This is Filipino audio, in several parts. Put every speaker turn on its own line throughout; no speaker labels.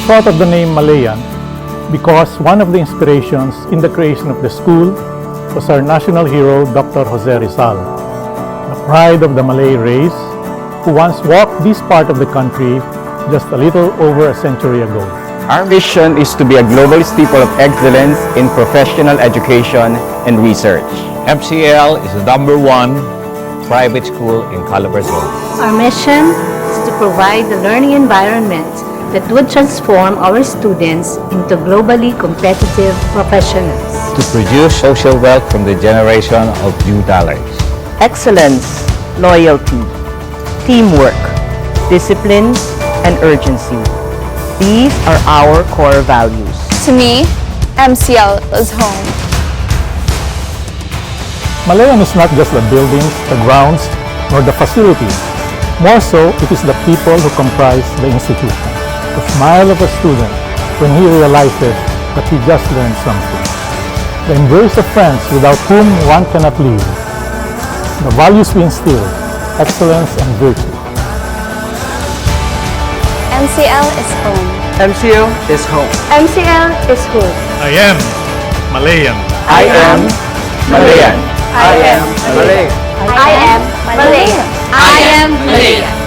thought of the name Malayan because one of the inspirations in the creation of the school was our national hero, Dr. Jose Rizal, the pride of the Malay race, who once walked this part of the country just a little over a century ago.
Our mission is to be a global staple of excellence in professional education and research.
MCL is the #1 private school in Calabarzon.
Our mission is to provide the learning environment that would transform our students into globally competitive professionals.
To produce social wealth from the generation of new talents.
Excellence, loyalty, teamwork, discipline, and urgency. These are our core values.
To me, MCL is home.
Malayan is not just the buildings, the grounds, nor the facilities. More so, it is the people who comprise the institution. The smile of a student when he realizes that he just learned something. The embrace of friends without whom one cannot live. The values we instill, excellence and virtue.
MCL is home.
MCL is home.
MCL is home.
I am Malayan.
I am Malayan.
I am
Malay.
I am Malayan. I am Malayan.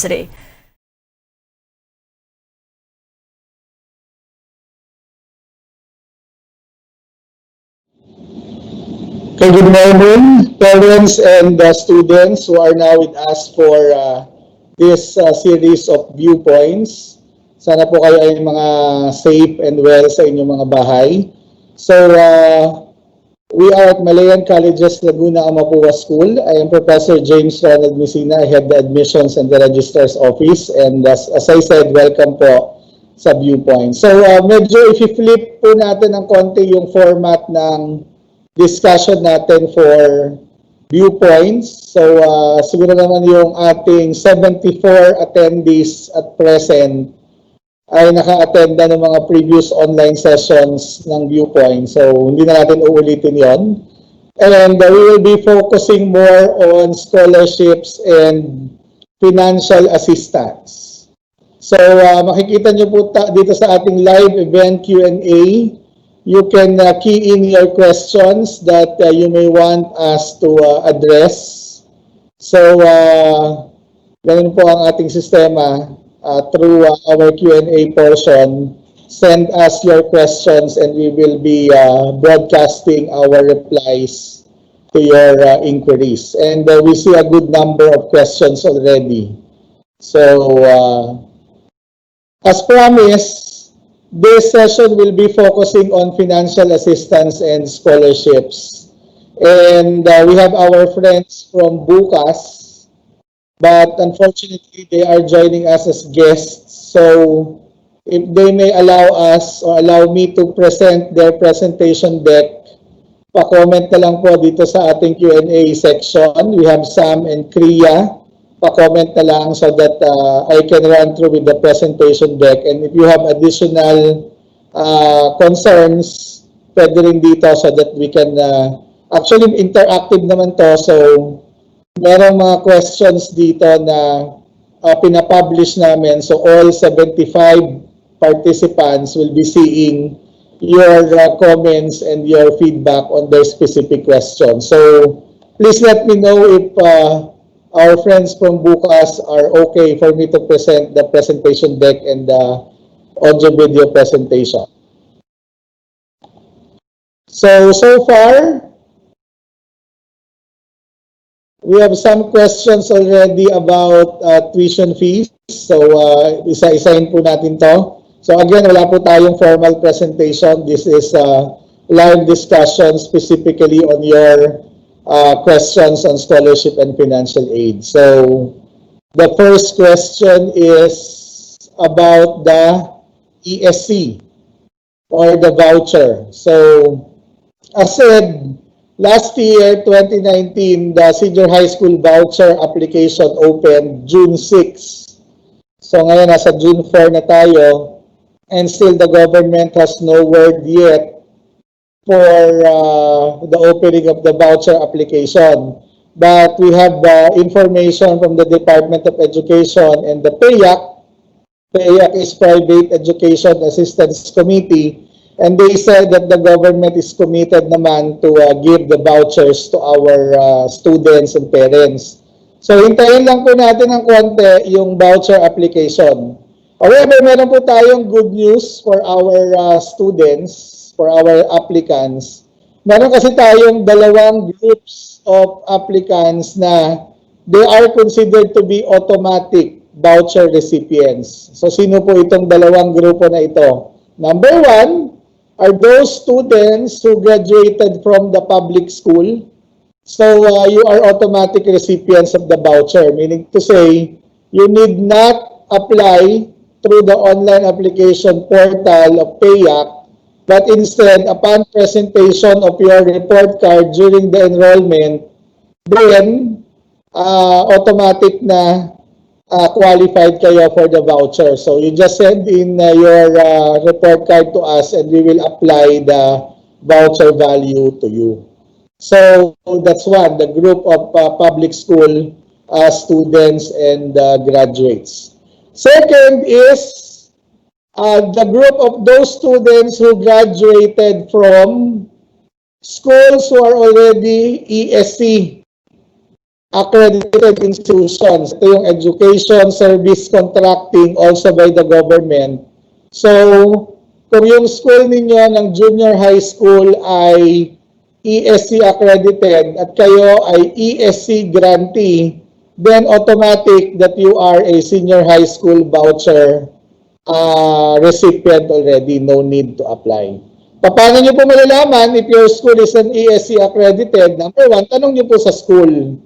Today.
Okay, good morning, parents and students who are now with us for this series of Viewpoints. Sana po kayo ay mga safe and well sa inyong mga bahay. So, we are at Malayan Colleges Laguna Amapua School. I am Professor James Ronald Messina. I head the Admissions and the Registrar's Office. And as I said, welcome po sa Viewpoint. So, medyo i-flip po natin ng konti yung format ng discussion natin for Viewpoints. So, siguro naman yung ating 74 attendees at present ay naka-attenda ng mga previous online sessions ng Viewpoint. So, hindi na natin uulitin yon. And we will be focusing more on scholarships and financial assistance. So, makikita nyo po dito sa ating live event Q&A. You can key in your questions that you may want us to address. So, ganun po ang ating sistema. Through our Q&A portion, send us your questions and we will be broadcasting our replies to your inquiries. And we see a good number of questions already. So, as promised, this session will be focusing on financial assistance and scholarships. And we have our friends from Bukas. But unfortunately, they are joining us as guests. So, if they may allow us or allow me to present their presentation deck, pa-comment na lang po dito sa ating Q&A section. We have Sam and Kriya. Pa-comment na lang so that I can run through with the presentation deck. And if you have additional concerns, pwede rin dito so that we can, actually interactive naman to. So, merong mga questions dito na pinapublish namin. So all 75 participants will be seeing your comments and your feedback on their specific questions. So please let me know if our friends from Bukas are okay for me to present the presentation deck and the audio-video presentation. So far, we have some questions already about tuition fees. So, isa-isahin po natin to. So again, wala po tayong formal presentation. This is a live discussion specifically on your questions on scholarship and financial aid. So the first question is about the ESC or the voucher. So as said, last year, 2019, the senior high school voucher application opened June 6. So ngayon, nasa June 4 na tayo. And still, the government has no word yet for the opening of the voucher application. But we have information from the Department of Education and the PAYAC. PAYAC is Private Education Assistance Committee. And they said that the government is committed naman to give the vouchers to our students and parents. So, hintayin lang po natin ng konti yung voucher application. However, meron po tayong good news for our students, for our applicants. Meron kasi tayong dalawang groups of applicants na they are considered to be automatic voucher recipients. So, sino po itong dalawang grupo na ito? Number one are those students who graduated from the public school. So, you are automatic recipients of the voucher, meaning to say, you need not apply through the online application portal of PAYAC, but instead, upon presentation of your report card during the enrollment, then automatic na qualified kayo for the voucher. So you just send in your report card to us and we will apply the voucher value to you. So that's one, the group of public school students and graduates. Second is the group of those students who graduated from schools who are already ESC accredited institutions. Ito yung education, service contracting also by the government. So, kung yung school ninyo ng junior high school ay ESC accredited at kayo ay ESC grantee, then automatic that you are a senior high school voucher recipient already, no need to apply. Paano nyo po malalaman if your school is an ESC accredited? Number one, tanong nyo po sa school.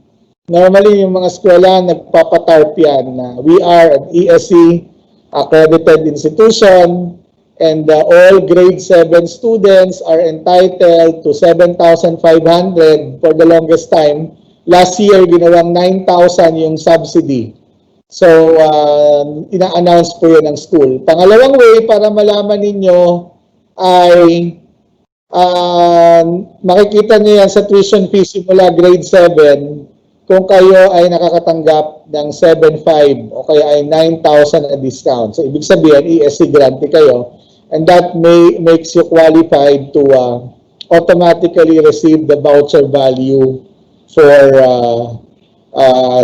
Normally, yung mga eskwela, nagpapatarp yan na we are an ESC accredited institution and all grade 7 students are entitled to 7,500 for the longest time. Last year, ginawang 9,000 yung subsidy. So, ina-announce po yun ng school. Pangalawang way para malaman ninyo ay makikita nyo yan sa tuition fee simula grade 7 kung kayo ay nakakatanggap ng 7,500 o kaya ay 9,000 na discount. So, ibig sabihin, ESC grantee kayo and that makes you qualified to automatically receive the voucher value for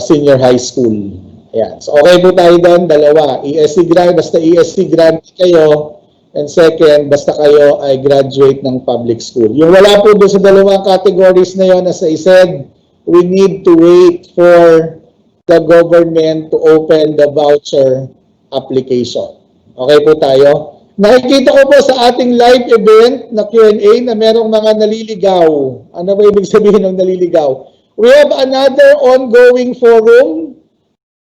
senior high school. Ayan. So, okay po tayo doon. Dalawa. ESC grant, basta ESC grant kayo. And second, basta kayo ay graduate ng public school. Yung wala po doon sa dalawang categories na yun, as I said, we need to wait for the government to open the voucher application. Okay po tayo? Nakikita ko po sa ating live event na Q&A na merong mga naliligaw. Ano ba ibig sabihin ng naliligaw? We have another ongoing forum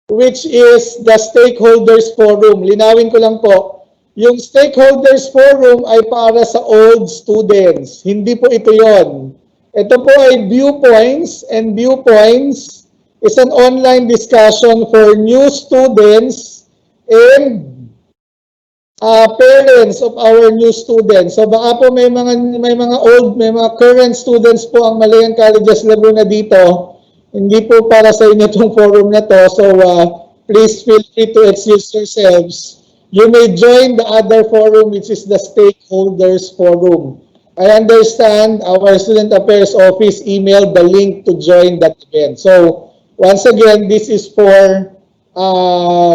which is the Stakeholders Forum. Linawin ko lang po. Yung Stakeholders Forum ay para sa old students. Hindi po ito yon. Ito po ay Viewpoints, and Viewpoints is an online discussion for new students and parents of our new students. So baka po may mga current students po ang Malayan Colleges Laguna dito. Hindi po para sa inyo itong forum na to. So please feel free to excuse yourselves. You may join the other forum which is the Stakeholders Forum. I understand our Student Affairs Office emailed the link to join that event. So once again, this is for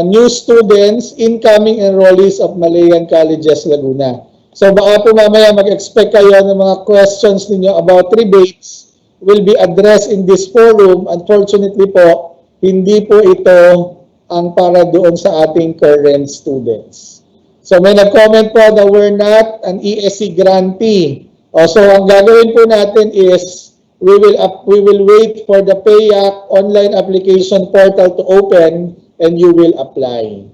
new students, incoming enrollees of Malayan Colleges Laguna. So baka po mamaya mag-expect kayo ng mga questions ninyo about rebates will be addressed in this forum. Unfortunately po, hindi po ito ang para doon sa ating current students. So may nag-comment po na we're not an ESC grantee. So ang gagawin po natin is we will wait for the PAYAC online application portal to open and you will apply.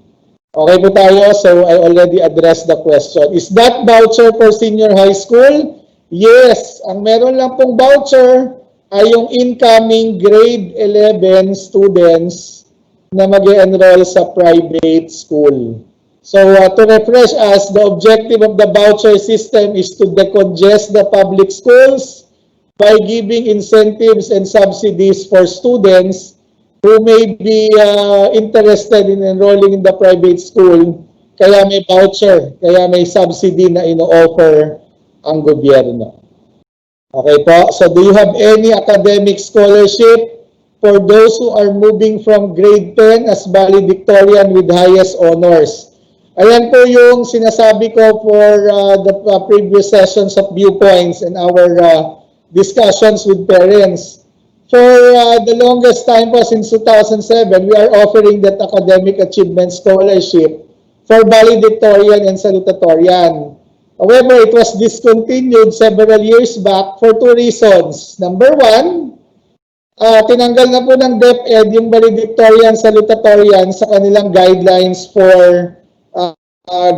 Okay po tayo? So I already addressed the question. Is that voucher for senior high school? Yes. Ang meron lang pong voucher ay yung incoming grade 11 students na mag-enroll sa private school. So to refresh us, the objective of the voucher system is to decongest the public schools by giving incentives and subsidies for students who may be interested in enrolling in the private school. Kaya may voucher, kaya may subsidy na ino-offer ang gobyerno. Okay po, so do you have any academic scholarship for those who are moving from grade 10 as valedictorian with highest honors? Ayan po yung sinasabi ko for the previous sessions of Viewpoints and our discussions with parents. For the longest time po, since 2007, we are offering that academic achievement scholarship for valedictorian and salutatorian. However, it was discontinued several years back for two reasons. Number one, tinanggal na po ng DepEd yung valedictorian, salutatorian sa kanilang guidelines for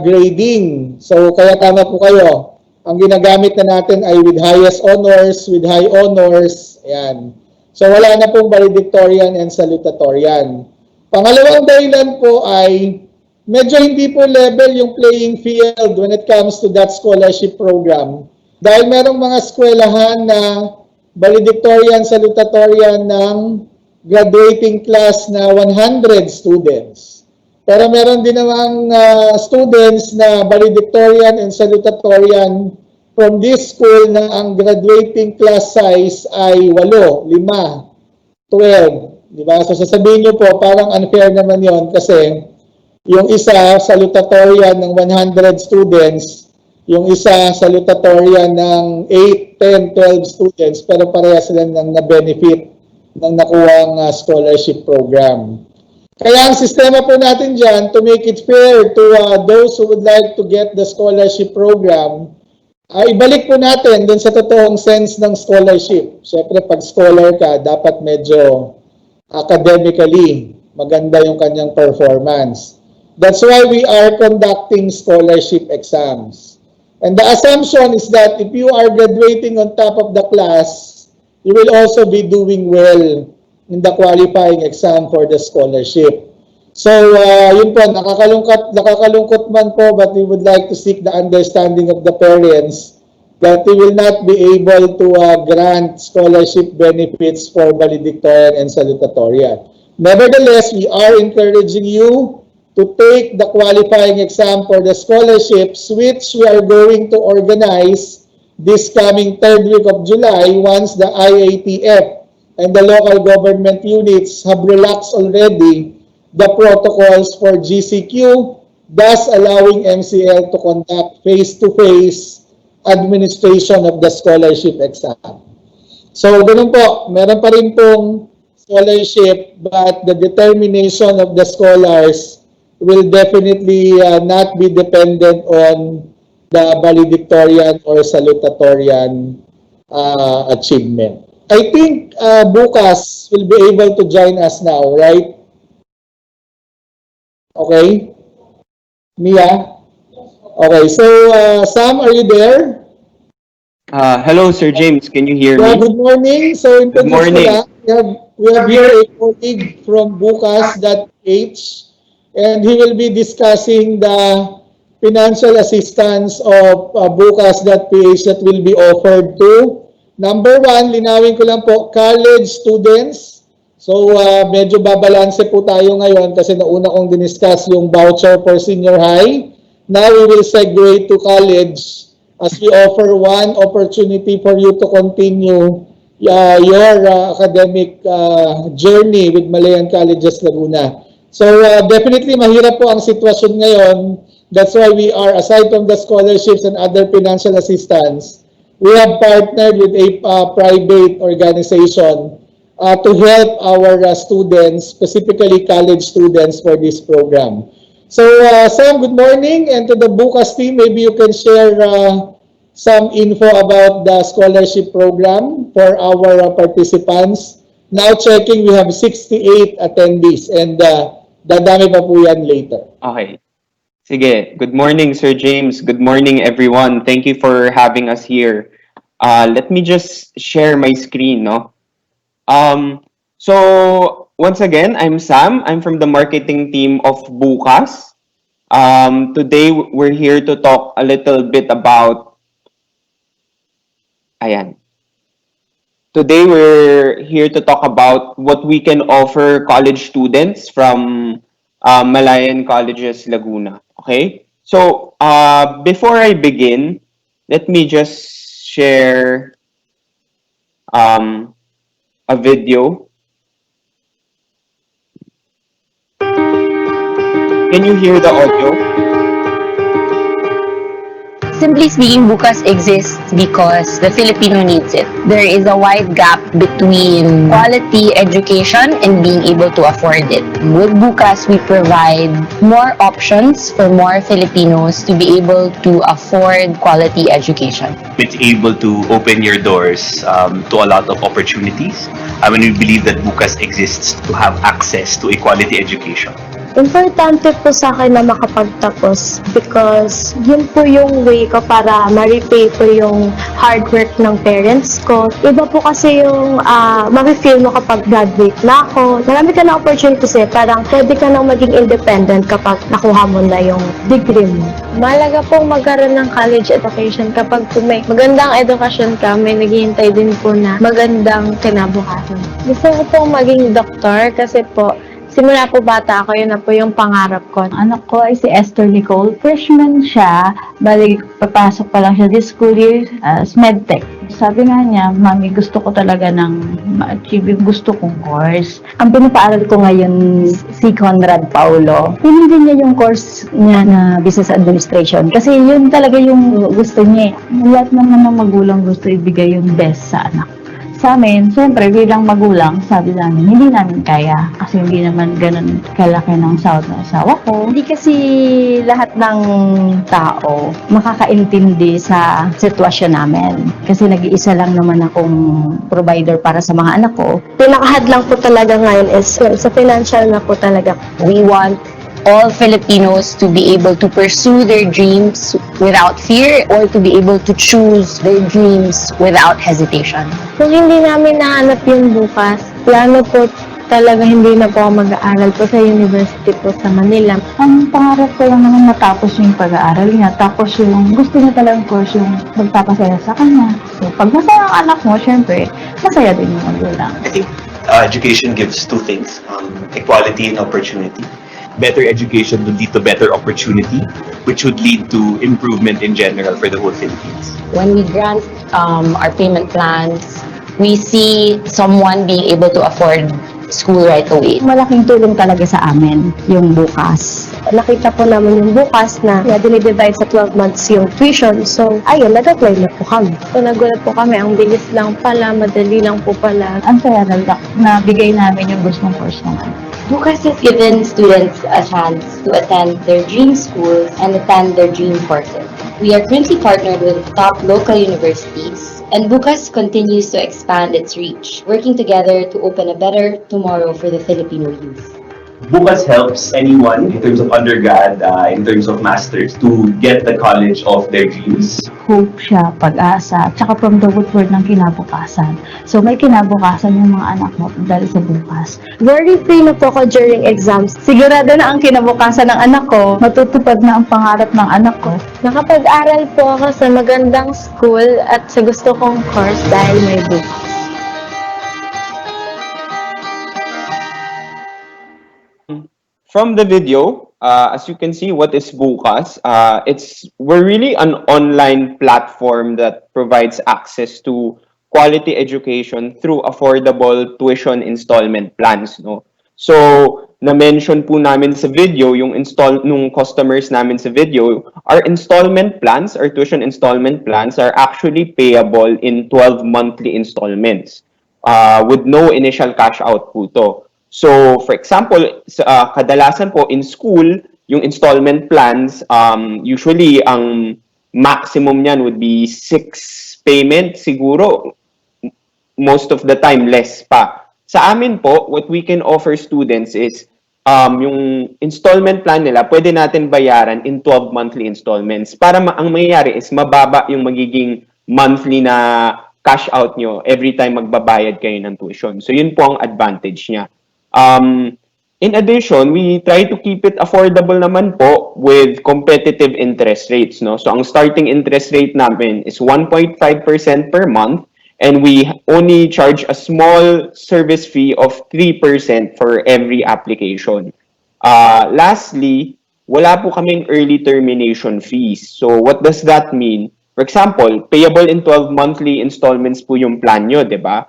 grading. So, kaya tama po kayo. Ang ginagamit na natin ay with highest honors, with high honors. Ayan. So, wala na pong valedictorian and salutatorian. Pangalawang dahilan po ay medyo hindi po level yung playing field when it comes to that scholarship program. Dahil merong mga eskwelahan na valedictorian, salutatorian ng graduating class na 100 students. Pero meron din namang students na valedictorian and salutatorian from this school na ang graduating class size ay 8, 5, 12. Diba? So sasabihin nyo po, parang unfair naman yon kasi yung isa salutatorian ng 100 students, yung isa salutatorian ng 8, 10, 12 students, pero parehas sila ng na-benefit ng nakuhang scholarship program. Kaya ang sistema po natin dyan, to make it fair to those who would like to get the scholarship program, ibalik po natin dun sa totoong sense ng scholarship. Siyempre, pag scholar ka, dapat medyo academically maganda yung kanyang performance. That's why we are conducting scholarship exams. And the assumption is that if you are graduating on top of the class, you will also be doing well in the qualifying exam for the scholarship. So, yun po, nakakalungkot man po, but we would like to seek the understanding of the parents that we will not be able to grant scholarship benefits for valedictorian and salutatorian. Nevertheless, we are encouraging you to take the qualifying exam for the scholarships, which we are going to organize this coming 3rd week of July once the IATF and the local government units have relaxed already the protocols for GCQ, thus allowing MCL to conduct face-to-face administration of the scholarship exam. So, ganun po, meron pa rin pong scholarship, but the determination of the scholars will definitely not be dependent on the valedictorian or salutatorian achievement. I think Bukas will be able to join us now, right? Okay? Mia? Okay, so Sam, are you there?
Hello, Sir James. Can you hear
Yeah,
me?
good morning. So,
Good morning.
We have here a colleague from Bukas.h, and he will be discussing the financial assistance of Bukas.ph that will be offered to. Number one, linawin ko lang po, college students. So, medyo babalanse po tayo ngayon kasi nauna kong diniscuss yung voucher for senior high. Now, we will segue to college as we offer one opportunity for you to continue your academic journey with Malayan Colleges Laguna. So, definitely mahirap po ang sitwasyon ngayon. That's why we are, aside from the scholarships and other financial assistance, we have partnered with a private organization to help our students, specifically college students, for this program. So, Sam, good morning. And to the Bukas team, maybe you can share some info about the scholarship program for our participants. Now checking, we have 68 attendees and dadami pa po yan later.
Okay. Sige. Good morning, Sir James. Good morning, everyone. Thank you for having us here. Let me just share my screen, no? So, once again, I'm Sam. I'm from the marketing team of Bukas. Today, we're here to talk a little bit about... Ayan. Today, we're here to talk about what we can offer college students from Malayan Colleges, Laguna. Okay? So, before I begin, let me just share a video. Can you hear the audio?
Simply speaking, Bukas exists because the Filipino needs it. There is a wide gap between quality education and being able to afford it. With Bukas, we provide more options for more Filipinos to be able to afford quality education.
It's able to open your doors to a lot of opportunities. I mean, we believe that Bukas exists to have access to a quality education.
Importante po sa akin na makapagtapos because yun po yung way ko para ma-repay po yung hard work ng parents ko. Iba po kasi yung ma-feel mo kapag graduate na ako. Marami ka na opportunities parang pwede ka nang maging independent kapag nakuha mo na yung degree mo. Malaga pong magkaroon ng college education kapag may magandang edukasyon ka, may naghihintay din po na magandang kinabukasan. Gusto ko pong maging doktor kasi po simula po bata ako, yun na po yung pangarap ko.
Anak ko ay si Esther Nicole. Freshman siya, bali papasok pa lang siya this school year as medtech. Sabi nga niya, Mami, gusto ko talaga ng ma-achieve yung gusto kong course. Ang pinapaaral ko ngayon, si Conrad Paulo. Pinili niya yung course niya na Business Administration kasi yun talaga yung gusto niya. Lahat naman ng magulang gusto ibigay yung best sa anak. Sa amin, siyempre, bilang magulang, sabi namin, hindi namin kaya. Kasi hindi naman ganun kalaki ng sahod ng asawa ko. Hindi kasi lahat ng tao makakaintindi sa sitwasyon namin. Kasi nag-iisa lang naman akong provider para sa mga anak ko.
Pinakahadlang po talaga ngayon is sa financial na po talaga.
We want all Filipinos to be able to pursue their dreams without fear or to be able to choose their dreams without hesitation.
Kung hindi namin nahanap yung Bukas, plano po talaga hindi na po ako mag-aaral po sa university po sa Manila.
Ang pangarap ko lang naman matapos yung pag-aaral niya. Tapos yung gusto niya talagang course yung magpapasaya sa kanya. So pag masaya ang anak mo, syempre, masaya din yung magulang.
I think education gives two things, equality and opportunity. Better education would lead to better opportunity, which would lead to improvement in general for the whole Philippines.
When we grant our payment plans, we see someone being able to afford school right away.
Malaking tulong talaga sa amin yung Bukas.
Nakita po namin yung Bukas na dinidivide sa 12 months yung tuition. So, ayun, nag-apply na po kami. So, nagulat po kami. Ang bilis lang pala, madali lang po pala.
Ang saya na bigay namin yung gustong course naman.
Bukas has given students a chance to attend their dream schools and attend their dream courses. We are currently partnered with top local universities, and Bukas continues to expand its reach, working together to open a better tomorrow for the Filipino youth.
Bukas helps anyone in terms of undergrad, in terms of masters, to get the college of their dreams.
Hope siya, pag-asa, tsaka from the root word ng kinabukasan. So may kinabukasan yung mga anak mo dahil sa Bukas.
Very free na po ako during exams.
Sigurado na ang kinabukasan ng anak ko, matutupad na ang pangarap ng anak ko.
Nakapag-aral po ako sa magandang school at sa gusto kong course dahil may Bukas.
From the video, as you can see, what is Bukas? We're really an online platform that provides access to quality education through affordable tuition installment plans, no? So, na-mention po namin sa video yung nung customers namin sa video, our installment plans, our tuition installment plans are actually payable in 12 monthly installments with no initial cash out po to. So, for example, kadalasan po in school, yung installment plans, usually ang maximum niyan would be 6 payment siguro, most of the time less pa. Sa amin po, what we can offer students is yung installment plan nila, pwede natin bayaran in 12 monthly installments. Para ang mangyayari is mababa yung magiging monthly na cash out nyo every time magbabayad kayo ng tuition. So yun po ang advantage niya. In addition, we try to keep it affordable naman po with competitive interest rates. No? So ang starting interest rate namin is 1.5% per month, and we only charge a small service fee of 3% for every application. Lastly, wala po kaming early termination fees. So what does that mean? For example, payable in 12 monthly installments po yung plan nyo, di ba?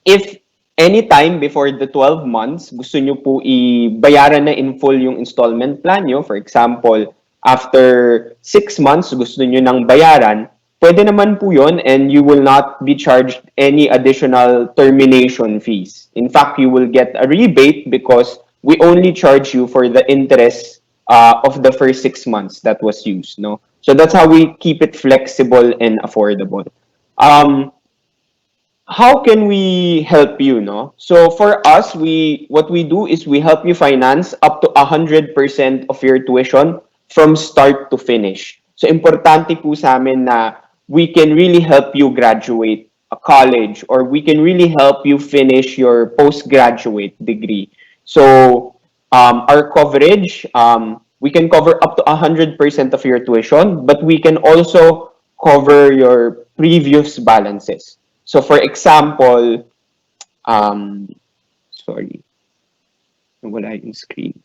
If anytime before the 12 months, gusto nyo po ibayaran na in full yung installment plan nyo, for example, after 6 months, gusto nyo nang bayaran, pwede naman po yun, and you will not be charged any additional termination fees. In fact, you will get a rebate because we only charge you for the interest of the first 6 months that was used. No? So that's how we keep it flexible and affordable. How can we help you, no? So for us, what we do is we help you finance up to 100% of your tuition from start to finish. So importante po sa amin na we can really help you graduate a college, or we can really help you finish your postgraduate degree. So our coverage, we can cover up to 100% of your tuition, but we can also cover your previous balances. So for example, sorry, wala yung screen.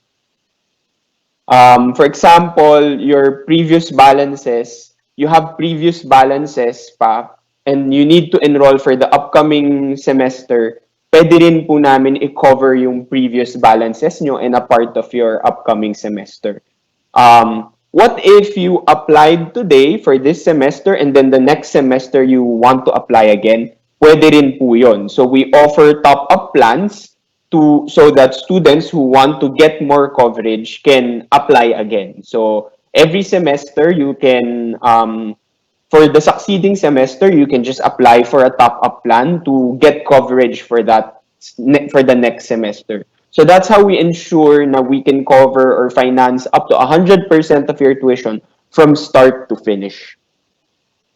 For example, your previous balances, you have previous balances pa, and you need to enroll for the upcoming semester, pwede rin po namin i-cover yung previous balances nyo and a part of your upcoming semester. What if you applied today for this semester and then the next semester you want to apply again? Pwede rin po yun. So we offer top-up plans so that students who want to get more coverage can apply again. So every semester you can, for the succeeding semester, you can just apply for a top-up plan to get coverage for the next semester. So that's how we ensure na we can cover or finance up to 100% of your tuition from start to finish.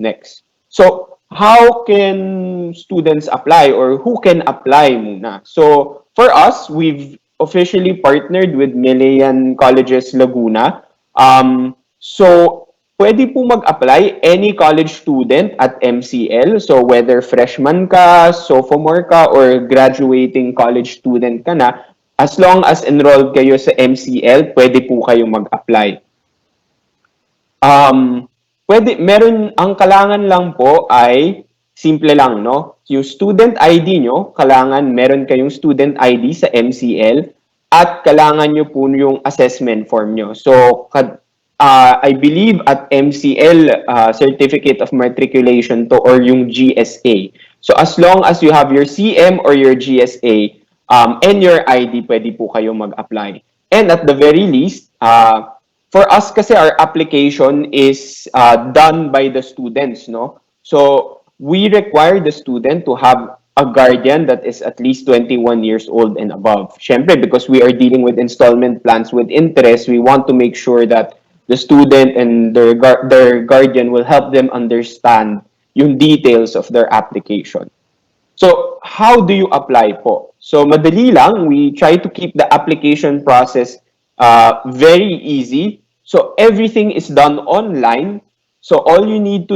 Next. So how can students apply, or who can apply muna? So for us, we've officially partnered with Milian Colleges Laguna. So pwede po mag-apply any college student at MCL. So whether freshman ka, sophomore ka, or graduating college student ka na, as long as enrolled kayo sa MCL, pwede po kayo mag-apply. Ang kailangan lang po ay simple lang, no? Yung student ID nyo, kailangan meron kayong student ID sa MCL, at kailangan nyo po yung assessment form nyo. So, I believe at MCL, Certificate of Matriculation to, or yung GSA. So, as long as you have your CM or your GSA, and your ID, pwede po kayo mag-apply. And at the very least, for us kasi our application is done by the students, no? So we require the student to have a guardian that is at least 21 years old and above. Syempre, because we are dealing with installment plans with interest, we want to make sure that the student and their guardian will help them understand yung details of their application. So, how do you apply po? So, madali lang. We try to keep the application process very easy. So, everything is done online. So, all you need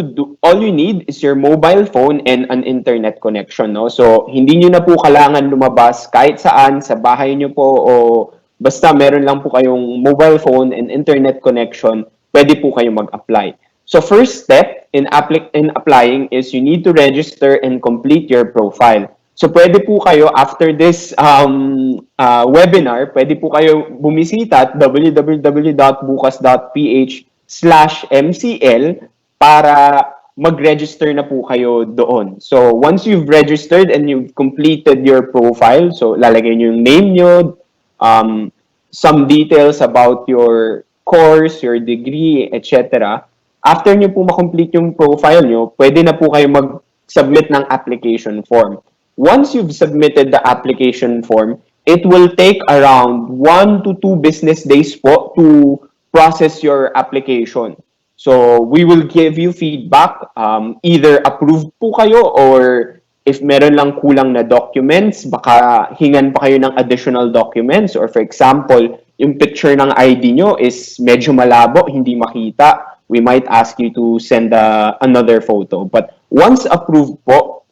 is your mobile phone and an internet connection, no? So, hindi nyo na po kailangan lumabas kahit saan, sa bahay nyo po, o basta meron lang po kayong mobile phone and internet connection, pwede po kayo mag-apply. So first step in applying is you need to register and complete your profile. So pwede po kayo after this webinar, pwede po kayo bumisita at www.bukas.ph/mcl para mag-register na po kayo doon. So once you've registered and you've completed your profile, so lalagay niyo yung name niyo, some details about your course, your degree, etc. After nyo po makomplete yung profile nyo, pwede na po kayo mag-submit ng application form. Once you've submitted the application form, it will take around 1 to 2 business days po to process your application. So we will give you feedback, either approved po kayo or if meron lang kulang na documents, baka hingan pa kayo ng additional documents, or for example, yung picture ng ID nyo is medyo malabo, hindi makita, we might ask you to send another photo. But once approved po,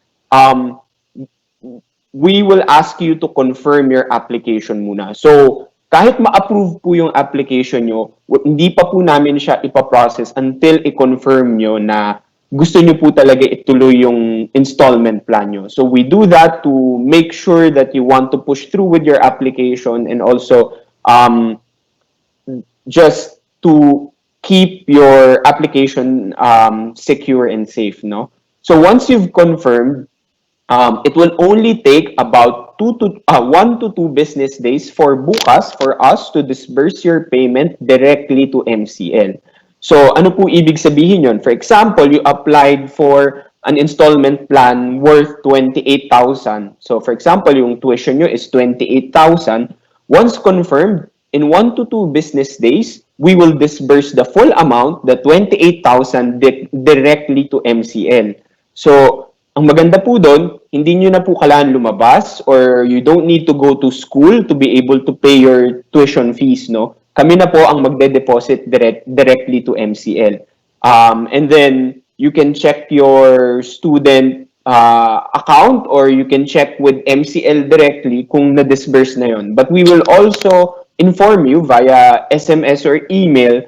we will ask you to confirm your application muna. So, kahit ma-approve po yung application nyo, hindi pa po namin siya ipaprocess until i-confirm nyo na gusto nyo po talaga ituloy yung installment plan nyo. So, we do that to make sure that you want to push through with your application, and also just to keep your application secure and safe, no? So, once you've confirmed, it will only take about 1 to 2 business days for bukas, for us to disburse your payment directly to MCL. So, ano po ibig sabihin yun? For example, you applied for an installment plan worth 28,000. So, for example, yung tuition nyo is 28,000. Once confirmed, in 1 to 2 business days, we will disburse the full amount, the 28,000, directly to MCL. So, ang maganda po doon, hindi nyo na po kailangan lumabas, or you don't need to go to school to be able to pay your tuition fees, no? Kami na po ang magde-deposit directly to MCL. And then, you can check your student account, or you can check with MCL directly kung na-disburse na yon. But we will also inform you via SMS or email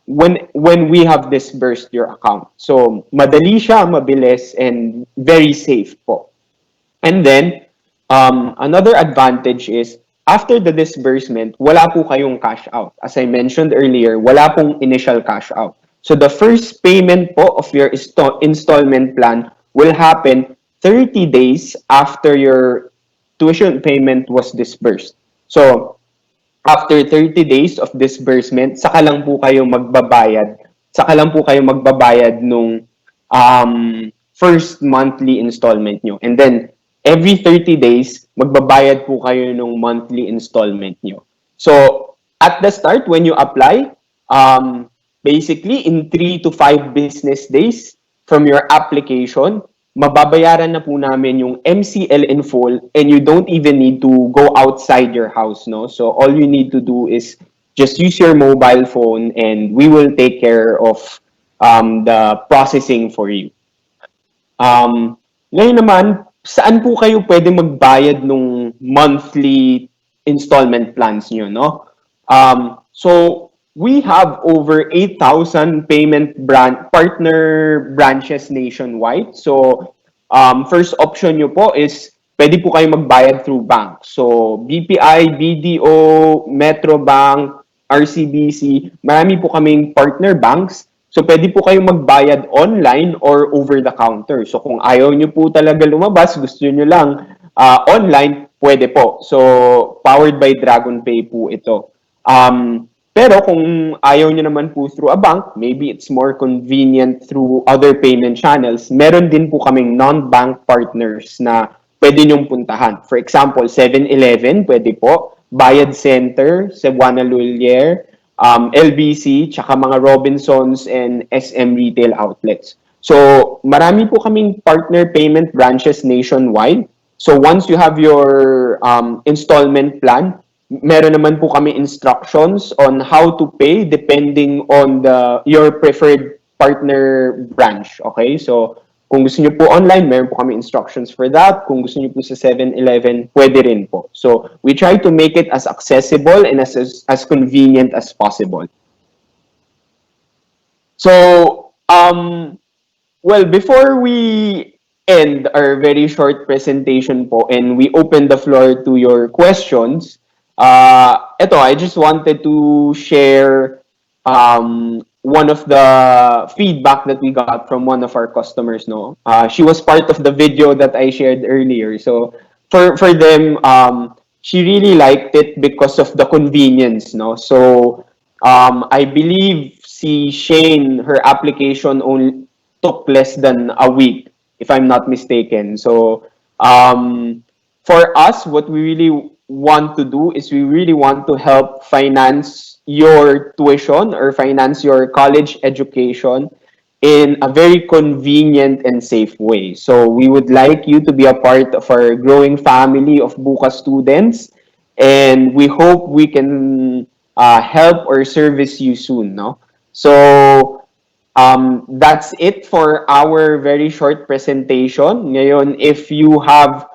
when we have disbursed your account. So, madali siya, mabilis, and very safe po. And then, another advantage is, after the disbursement, wala po kayong cash out. As I mentioned earlier, wala pong initial cash out. So, the first payment po of your installment plan will happen 30 days after your tuition payment was disbursed. So, after 30 days of disbursement, saka lang po kayo magbabayad. Saka lang po kayo magbabayad nung first monthly installment nyo. And then, every 30 days, magbabayad po kayo nung monthly installment nyo. So, at the start, when you apply, basically, in 3 to 5 business days from your application, mababayaran na po namin yung MCL in full, and you don't even need to go outside your house, no? So all you need to do is just use your mobile phone, and we will take care of the processing for you. Ngayon naman, saan po kayo pwede magbayad nung monthly installment plans nyo, no? So we have over 8,000 payment partner branches nationwide. So, first option nyo po is, pwede po kayo magbayad through bank. So, BPI, BDO, Metro Bank, RCBC, marami po kaming partner banks. So, pwede po kayo magbayad online or over the counter. So, kung ayaw nyo po talaga lumabas, gusto nyo lang online, pwede po. So, powered by DragonPay po ito. Pero kung ayaw nyo naman po through a bank, maybe it's more convenient through other payment channels, meron din po kaming non-bank partners na pwede nyong puntahan. For example, 7-Eleven, pwede po. Bayad Center, Cebuana Lulier, LBC, tsaka mga Robinsons and SM retail outlets. So, marami po kaming partner payment branches nationwide. So, once you have your installment plan, meron naman po kami instructions on how to pay depending on your preferred partner branch. Okay? So, kung gusto niyo po online, meron po kami instructions for that. Kung gusto niyo po sa 7-Eleven, pwede rin po. So, we try to make it as accessible and as convenient as possible. So, well, before we end our very short presentation po and we open the floor to your questions, I just wanted to share one of the feedback that we got from one of our customers. No, she was part of the video that I shared earlier. So for them, she really liked it because of the convenience, no? So I believe si Shane, her application only took less than a week, if I'm not mistaken. So for us, what we really want to do is we really want to help finance your tuition or finance your college education in a very convenient and safe way. So we would like you to be a part of our growing family of Buka students, and we hope we can help or service you soon. No, so that's it for our very short presentation. Ngayon, if you have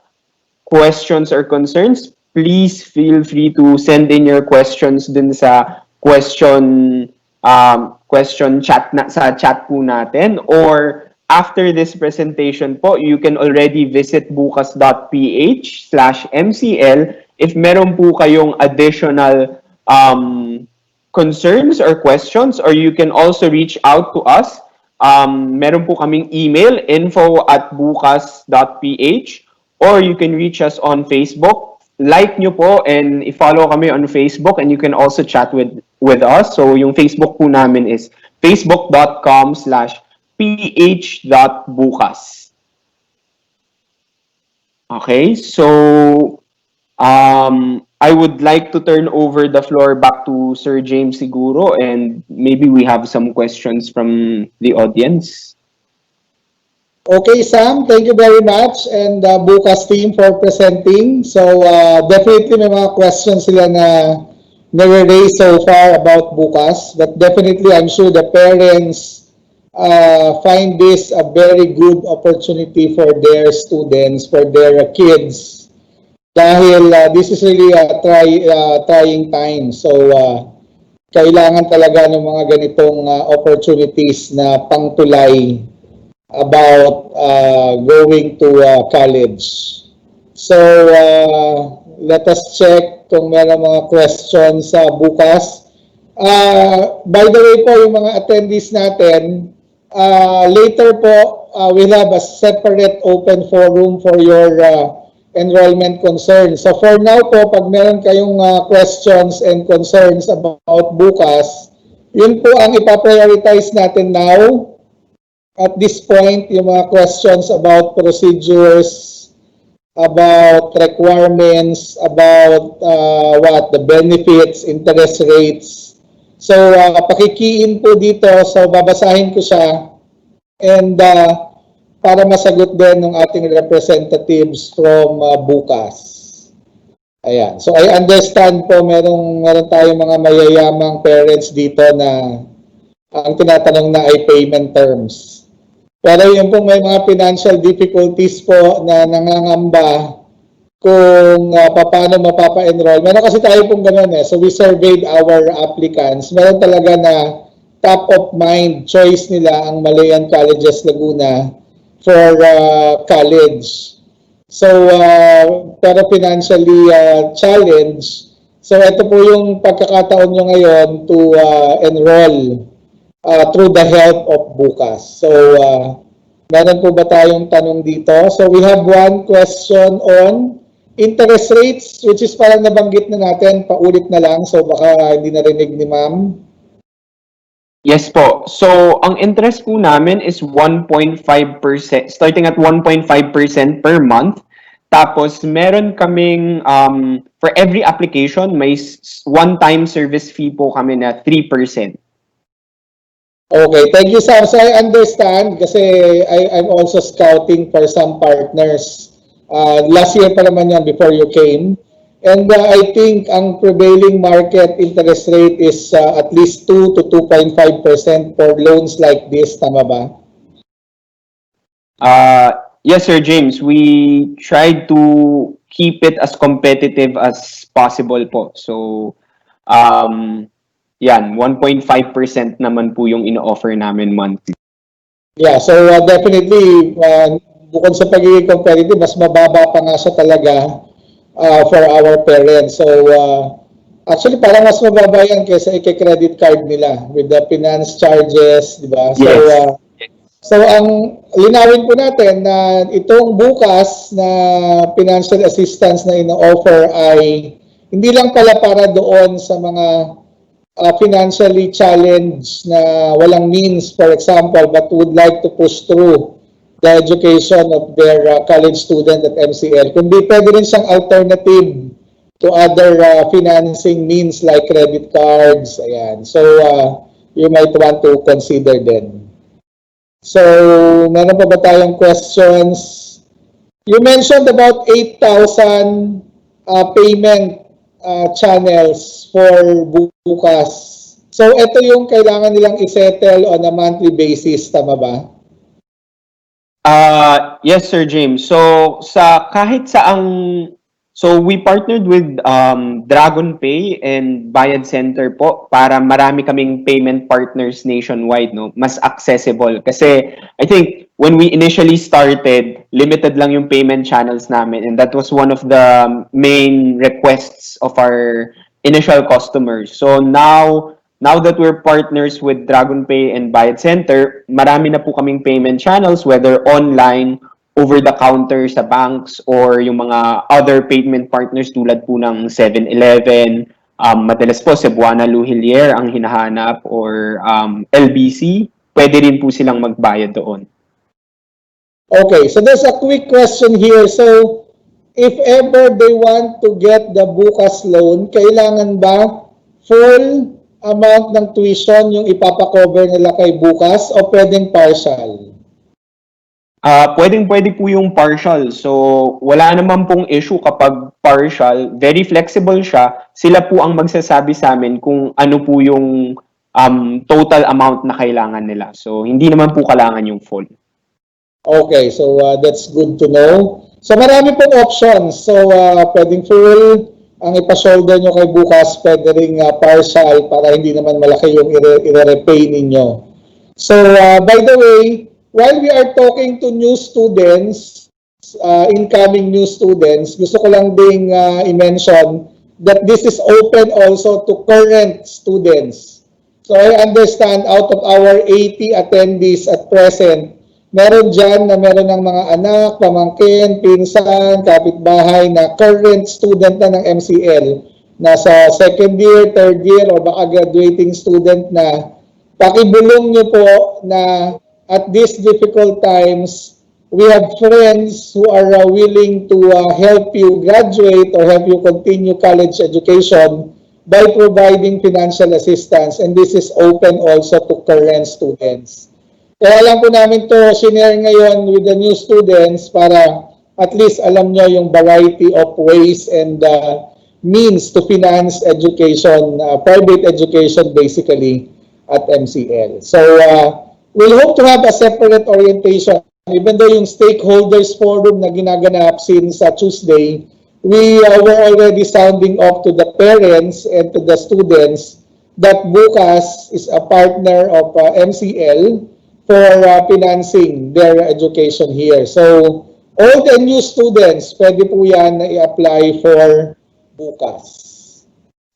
questions or concerns, please feel free to send in your questions dun sa question chat na sa chat po natin, or after this presentation po, you can already visit bukas.ph/mcl if meron po kayong additional concerns or questions, or you can also reach out to us. Meron po kaming email, info@bukas.ph, or you can reach us on Facebook. Like nyo po and i-follow kami on Facebook, and you can also chat with us. So yung Facebook po namin is facebook.com/ph.bukas. Okay, so I would like to turn over the floor back to Sir James siguro, and maybe we have some questions from the audience.
Okay, Sam, thank you very much, and Bukas team for presenting. So definitely may mga questions sila na nare-raise so far about Bukas, but definitely I'm sure the parents find this a very good opportunity for their students, for their kids, dahil this is really a trying time. So kailangan talaga ng mga ganitong opportunities na pangtulay about going to college. So let us check kung meron mga questions sa Bukas. By the way po, yung mga attendees natin, later po, we'll have a separate open forum for your enrollment concerns. So for now po, pag meron kayong questions and concerns about Bukas, yun po ang ipaprioritize natin now. At this point, yung mga questions about procedures, about requirements, about the benefits, interest rates. So, pakikiin po dito. So, babasahin ko siya. And para masagot din ng ating representatives from Bukas. Ayan. So, I understand po meron tayong mga mayayamang parents dito na ang tinatanong na ay payment terms. Pero yung pong may mga financial difficulties po na nangangamba kung paano mapapa-enroll. Meron kasi tayo pong ganun eh. So we surveyed our applicants. Meron talaga na top of mind choice nila ang Malayan Colleges Laguna for college. So pero financially challenged. So ito po yung pagkakataon nyo ngayon to enroll through the help of Bukas. So, meron po ba tayong tanong dito? So, we have one question on interest rates, which is parang nabanggit na natin, paulit na lang. So, baka hindi narinig ni ma'am.
Yes po. So, ang interest po namin is 1.5%, starting at 1.5% per month. Tapos, meron kaming, for every application, may one-time service fee po kami na 3%.
Okay, thank you, Sam. So I understand kasi I'm also scouting for some partners. Last year pa naman yan before you came. And I think ang prevailing market interest rate is at least 2 to 2.5% for loans like this. Tama ba?
Yes, Sir James. We tried to keep it as competitive as possible po. So, yan, 1.5% naman po yung ino-offer namin monthly.
Yeah, so definitely, bukod sa pagiging competitive, mas mababa pa nga siya talaga for our parents. So, actually, parang mas mababa yan kaysa i-credit card nila with the finance charges, di ba? So,
Yes.
So ang linawin po natin na itong bukas na financial assistance na ino-offer ay hindi lang pala para doon sa mga financially challenged na walang means, for example, but would like to push through the education of their college student at MCL. Kundi pwede rin siyang alternative to other financing means like credit cards. Ayan. So you might want to consider them. So, meron pa ba tayong questions? You mentioned about 8,000 payment channels for bukas. So, ito yung kailangan nilang isettle on a monthly basis, tama ba?
Yes, Sir James. So, so we partnered with Dragon Pay and Bayad Center po para marami kaming payment partners nationwide, no? Mas accessible. Kasi I think when we initially started, limited lang yung payment channels namin, and that was one of the main requests of our initial customers. So now that we're partners with Dragon Pay and Bayad Center, marami na po kaming payment channels, whether online, over-the-counter sa banks, or yung mga other payment partners tulad po ng 7-Eleven, madalas po Cebuana Luhilier ang hinahanap, or LBC, pwede rin po silang magbayad doon.
Okay, so there's a quick question here. So, if ever they want to get the bukas loan, kailangan ba full amount ng tuition yung ipapakover nila kay bukas o pwedeng partial?
Pwede po yung partial. So, wala naman pong issue kapag partial. Very flexible siya. Sila po ang magsasabi sa amin kung ano po yung total amount na kailangan nila. So, hindi naman po kailangan yung full.
Okay, so that's good to know. So, marami pong options. So, pwedeng full ang ipa-shoulder nyo kay bukas, pwede ring partial para hindi naman malaki yung i-repay ninyo. So, by the way, while we are talking to new students, incoming new students, gusto ko lang ding i-mention that this is open also to current students. So I understand out of our 80 attendees at present, meron dyan na meron ng mga anak, pamangkin, pinsan, kapitbahay na current student na ng MCL, nasa second year, third year, o baka graduating student na. Pakibulong nyo po na at these difficult times, we have friends who are willing to help you graduate or help you continue college education by providing financial assistance. And this is open also to current students. Kaya lang po namin to share ngayon with the new students para at least alam nyo yung variety of ways and means to finance education, private education basically at MCL. So, we'll hope to have a separate orientation. Even though yung stakeholders forum na ginaganap since Tuesday, we were already sounding off to the parents and to the students that Bukas is a partner of MCL for financing their education here. So, all the new students, pwede po yan na i-apply for Bukas.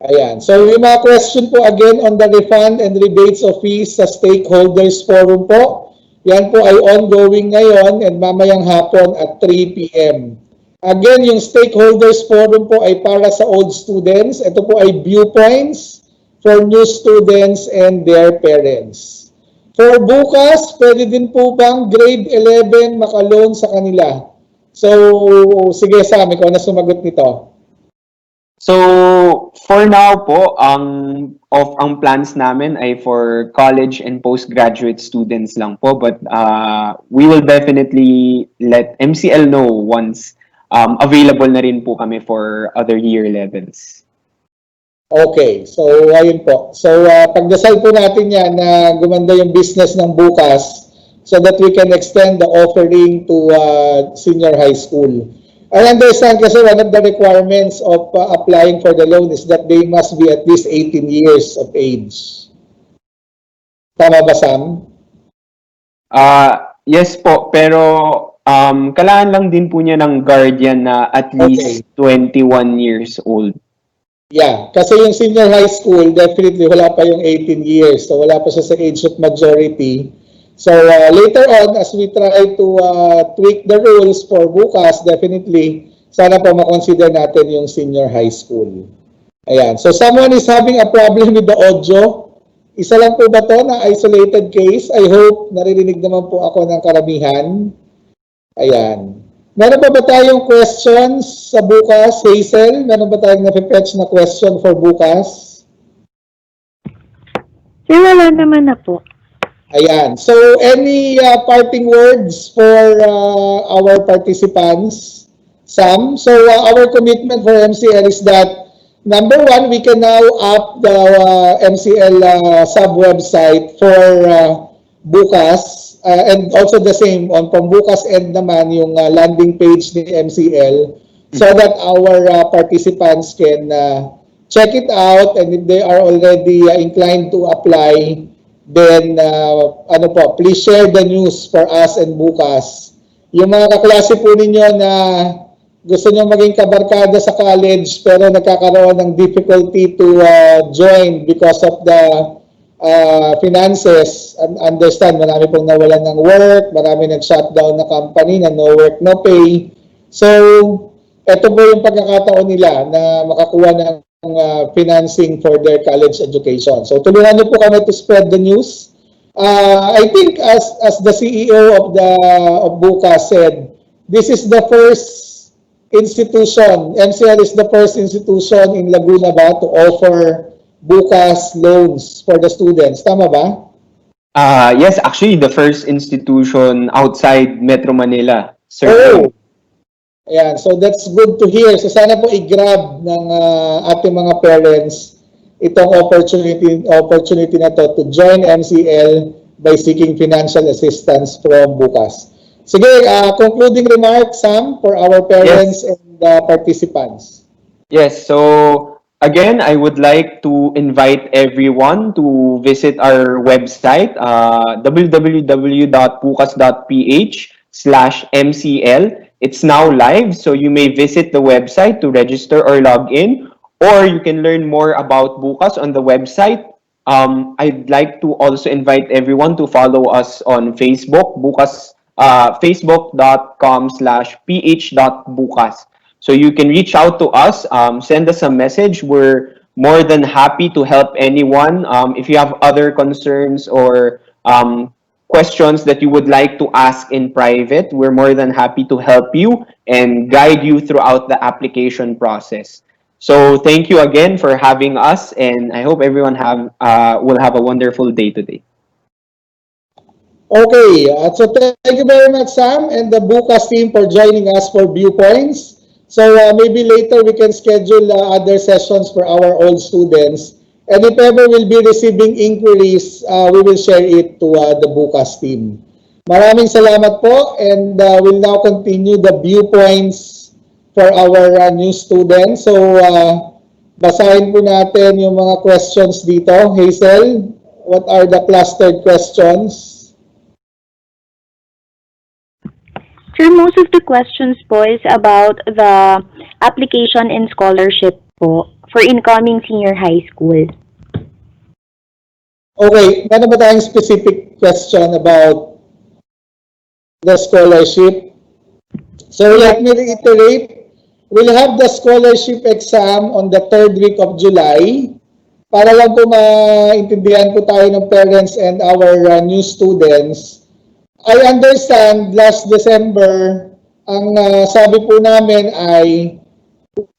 Ayan. So, yung mga question po again on the refund and rebates of fees sa stakeholders forum po, yan po ay ongoing ngayon and mamayang hapon at 3 p.m. Again, yung stakeholders forum po ay para sa old students. Ito po ay Viewpoints for new students and their parents. For bukas, pwede din po bang grade 11 makaloan sa kanila? So, sige Sam, ikaw na sumagot nito.
So, for now po, ang plans namin ay for college and postgraduate students lang po. But we will definitely let MCL know once available na rin po kami for other year levels.
Okay, so ayun po. So pagdasal po natin yan na gumanda yung business ng bukas so that we can extend the offering to senior high school. I understand kasi one of the requirements of applying for the loan is that they must be at least 18 years of age. Tama ba, Sam?
Yes po, pero kailangan lang din po niya ng guardian na at least 21 years old.
Yeah, kasi yung senior high school, definitely wala pa yung 18 years. So wala pa siya sa age of majority. So later on, as we try to tweak the rules for bukas, definitely, sana po makonsider natin yung senior high school. Ayan. So someone is having a problem with the audio. Isa lang po ba to na isolated case? I hope naririnig naman po ako ng karamihan. Ayan. Meron ba tayong questions sa bukas, Hazel? Meron ba tayong na-fetch na question for bukas?
Sir, wala naman na po.
Ayan. So, any parting words for our participants? Sam? So, our commitment for MCL is that, number one, we can now up the MCL sub-website for bukas. And also the same on Pambukas and naman yung landing page ni MCL so that our participants can check it out, and if they are already inclined to apply, then please share the news for us and bukas. Yung mga kaklase po ninyo na gusto nyo maging kabarkada sa college pero nagkakaroon ng difficulty to join because of the finances, and understand, marami pong nawalan ng work, marami nag-shutdown na company na no work, no pay. So, ito po yung pagkakataon nila na makakuha ng financing for their college education. So, tulungan niyo po kami to spread the news. I think as the CEO of Bukas said, this is the first institution, MCL is the first institution in Laguna ba to offer bukas loans for the students. Tama ba?
Yes, actually, the first institution outside Metro Manila. Sir.
Oh! Ayan, so that's good to hear. So sana po i-grab ng ating mga parents itong opportunity na to join MCL by seeking financial assistance from bukas. Sige, concluding remarks, Sam, for our parents and participants.
Yes, so again, I would like to invite everyone to visit our website, www.bukas.ph/MCL. It's now live, so you may visit the website to register or log in, or you can learn more about Bukas on the website. I'd like to also invite everyone to follow us on Facebook, Bukas, facebook.com/ph.bukas. So you can reach out to us, send us a message. We're more than happy to help anyone. If you have other concerns or questions that you would like to ask in private, we're more than happy to help you and guide you throughout the application process. So thank you again for having us, and I hope everyone will have a wonderful day today.
Okay, so thank you very much, Sam, and the Bukas team for joining us for Viewpoints. So maybe later we can schedule other sessions for our old students. And if ever we'll be receiving inquiries, we will share it to the Bukas team. Maraming salamat po, and we'll now continue the Viewpoints for our new students. So basahin po natin yung mga questions dito. Hazel, what are the clustered questions?
Sir, most of the questions po is about the application and scholarship po for incoming senior high school.
Okay, meron ba tayong specific question about the scholarship? So let me reiterate, we'll have the scholarship exam on the 3rd week of July. Para lang po maintindihan po tayo ng parents and our new students. I understand last December, ang sabi po namin ay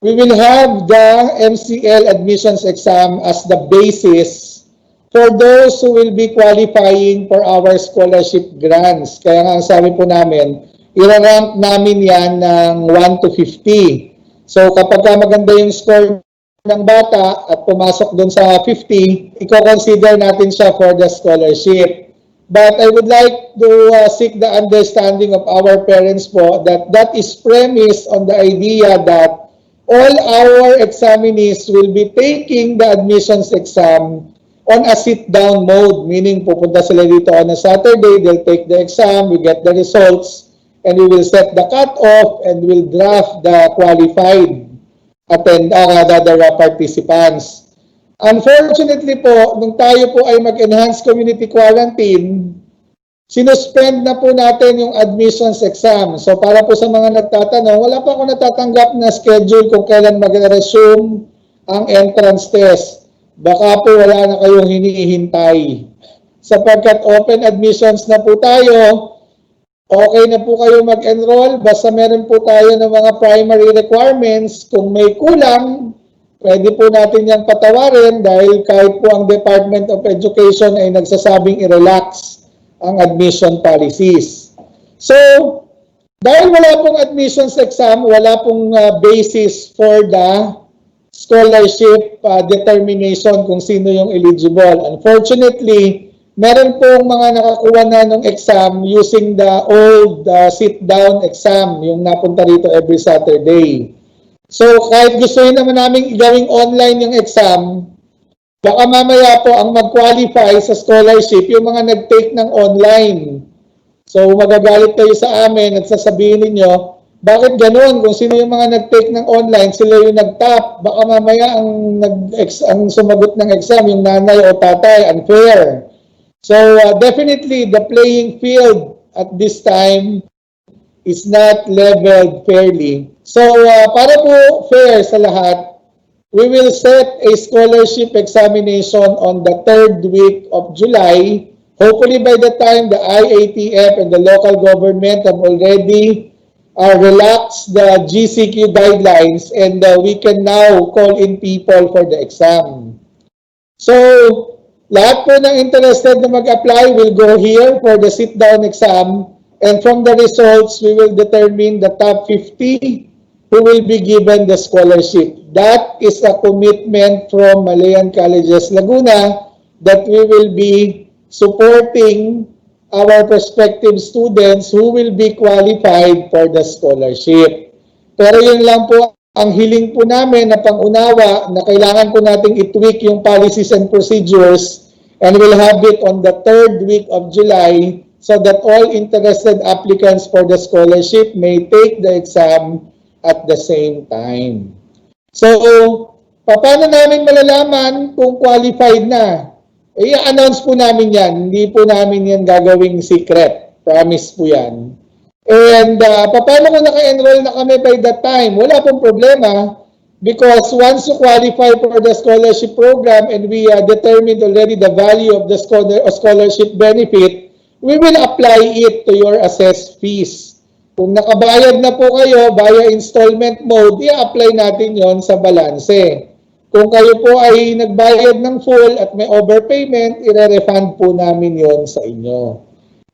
we will have the MCL admissions exam as the basis for those who will be qualifying for our scholarship grants. Kaya nga ang sabi po namin, i-rank namin yan ng 1 to 50. So kapag maganda yung score ng bata at pumasok dun sa 50, i-consider natin siya for the scholarship. But I would like to seek the understanding of our parents po that is premised on the idea that all our examinees will be taking the admissions exam on a sit-down mode, meaning pupunta sila dito on a Saturday, they'll take the exam, we get the results, and we will set the cut-off and we'll draft the qualified participants. Unfortunately po, nung tayo po ay mag-enhanced community quarantine, sinuspend na po natin yung admissions exam. So para po sa mga nagtatanong, wala pa ako natatanggap na schedule kung kailan mag-resume ang entrance test. Baka po wala na kayong hinihintay. Sapagkat open admissions na po tayo, okay na po kayo mag-enroll, basta meron po tayo ng mga primary requirements. Kung may kulang, pwede po natin yung patawarin dahil kahit po ang Department of Education ay nagsasabing i-relax ang admission policies. So, dahil wala pong admissions exam, wala pong basis for the scholarship determination kung sino yung eligible. Unfortunately, meron pong mga nakakuha na ng exam using the old sit-down exam, yung napunta rito every Saturday. So, kahit gusto rin naman namin gawing online yung exam, baka mamaya po ang mag-qualify sa scholarship yung mga nag-take ng online. So magagalit kayo sa amin at sasabihin ninyo, bakit ganun? Kung sino yung mga nag-take ng online, sila yung nag-top. Baka mamaya ang sumagot ng exam, yung nanay o tatay, unfair. So definitely the playing field at this time is not leveled fairly. So para po fair sa lahat, we will set a scholarship examination on the 3rd week of July. Hopefully by the time the IATF and the local government have already relaxed the GCQ guidelines and we can now call in people for the exam. So, lahat po ng interested na mag-apply will go here for the sit-down exam and from the results, we will determine the top 50 who will be given the scholarship. That is a commitment from Malayan Colleges Laguna that we will be supporting our prospective students who will be qualified for the scholarship. Pero yun lang po ang hiling po namin na pang-unawa na kailangan po nating i-tweak yung policies and procedures and we'll have it on the 3rd week of July so that all interested applicants for the scholarship may take the exam at the same time. So, paano namin malalaman kung qualified na? I-announce po namin yan. Hindi po namin yan gagawing secret. Promise po yan. And paano kung naka-enroll na kami by that time? Wala pong problema because once you qualify for the scholarship program and we determined already the value of the scholarship benefit, we will apply it to your assessed fees. Kung nakabayad na po kayo via installment mode, i-apply natin yon sa balanse. Kung kayo po ay nagbayad ng full at may overpayment, i-refund po namin yon sa inyo.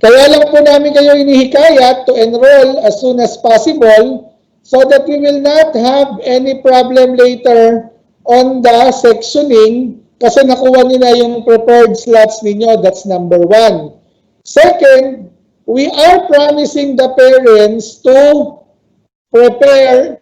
Kaya lang po namin kayo inihikayat to enroll as soon as possible so that we will not have any problem later on the sectioning kasi nakuha nyo na yung preferred slots ninyo. That's number 1. Second, we are promising the parents to prepare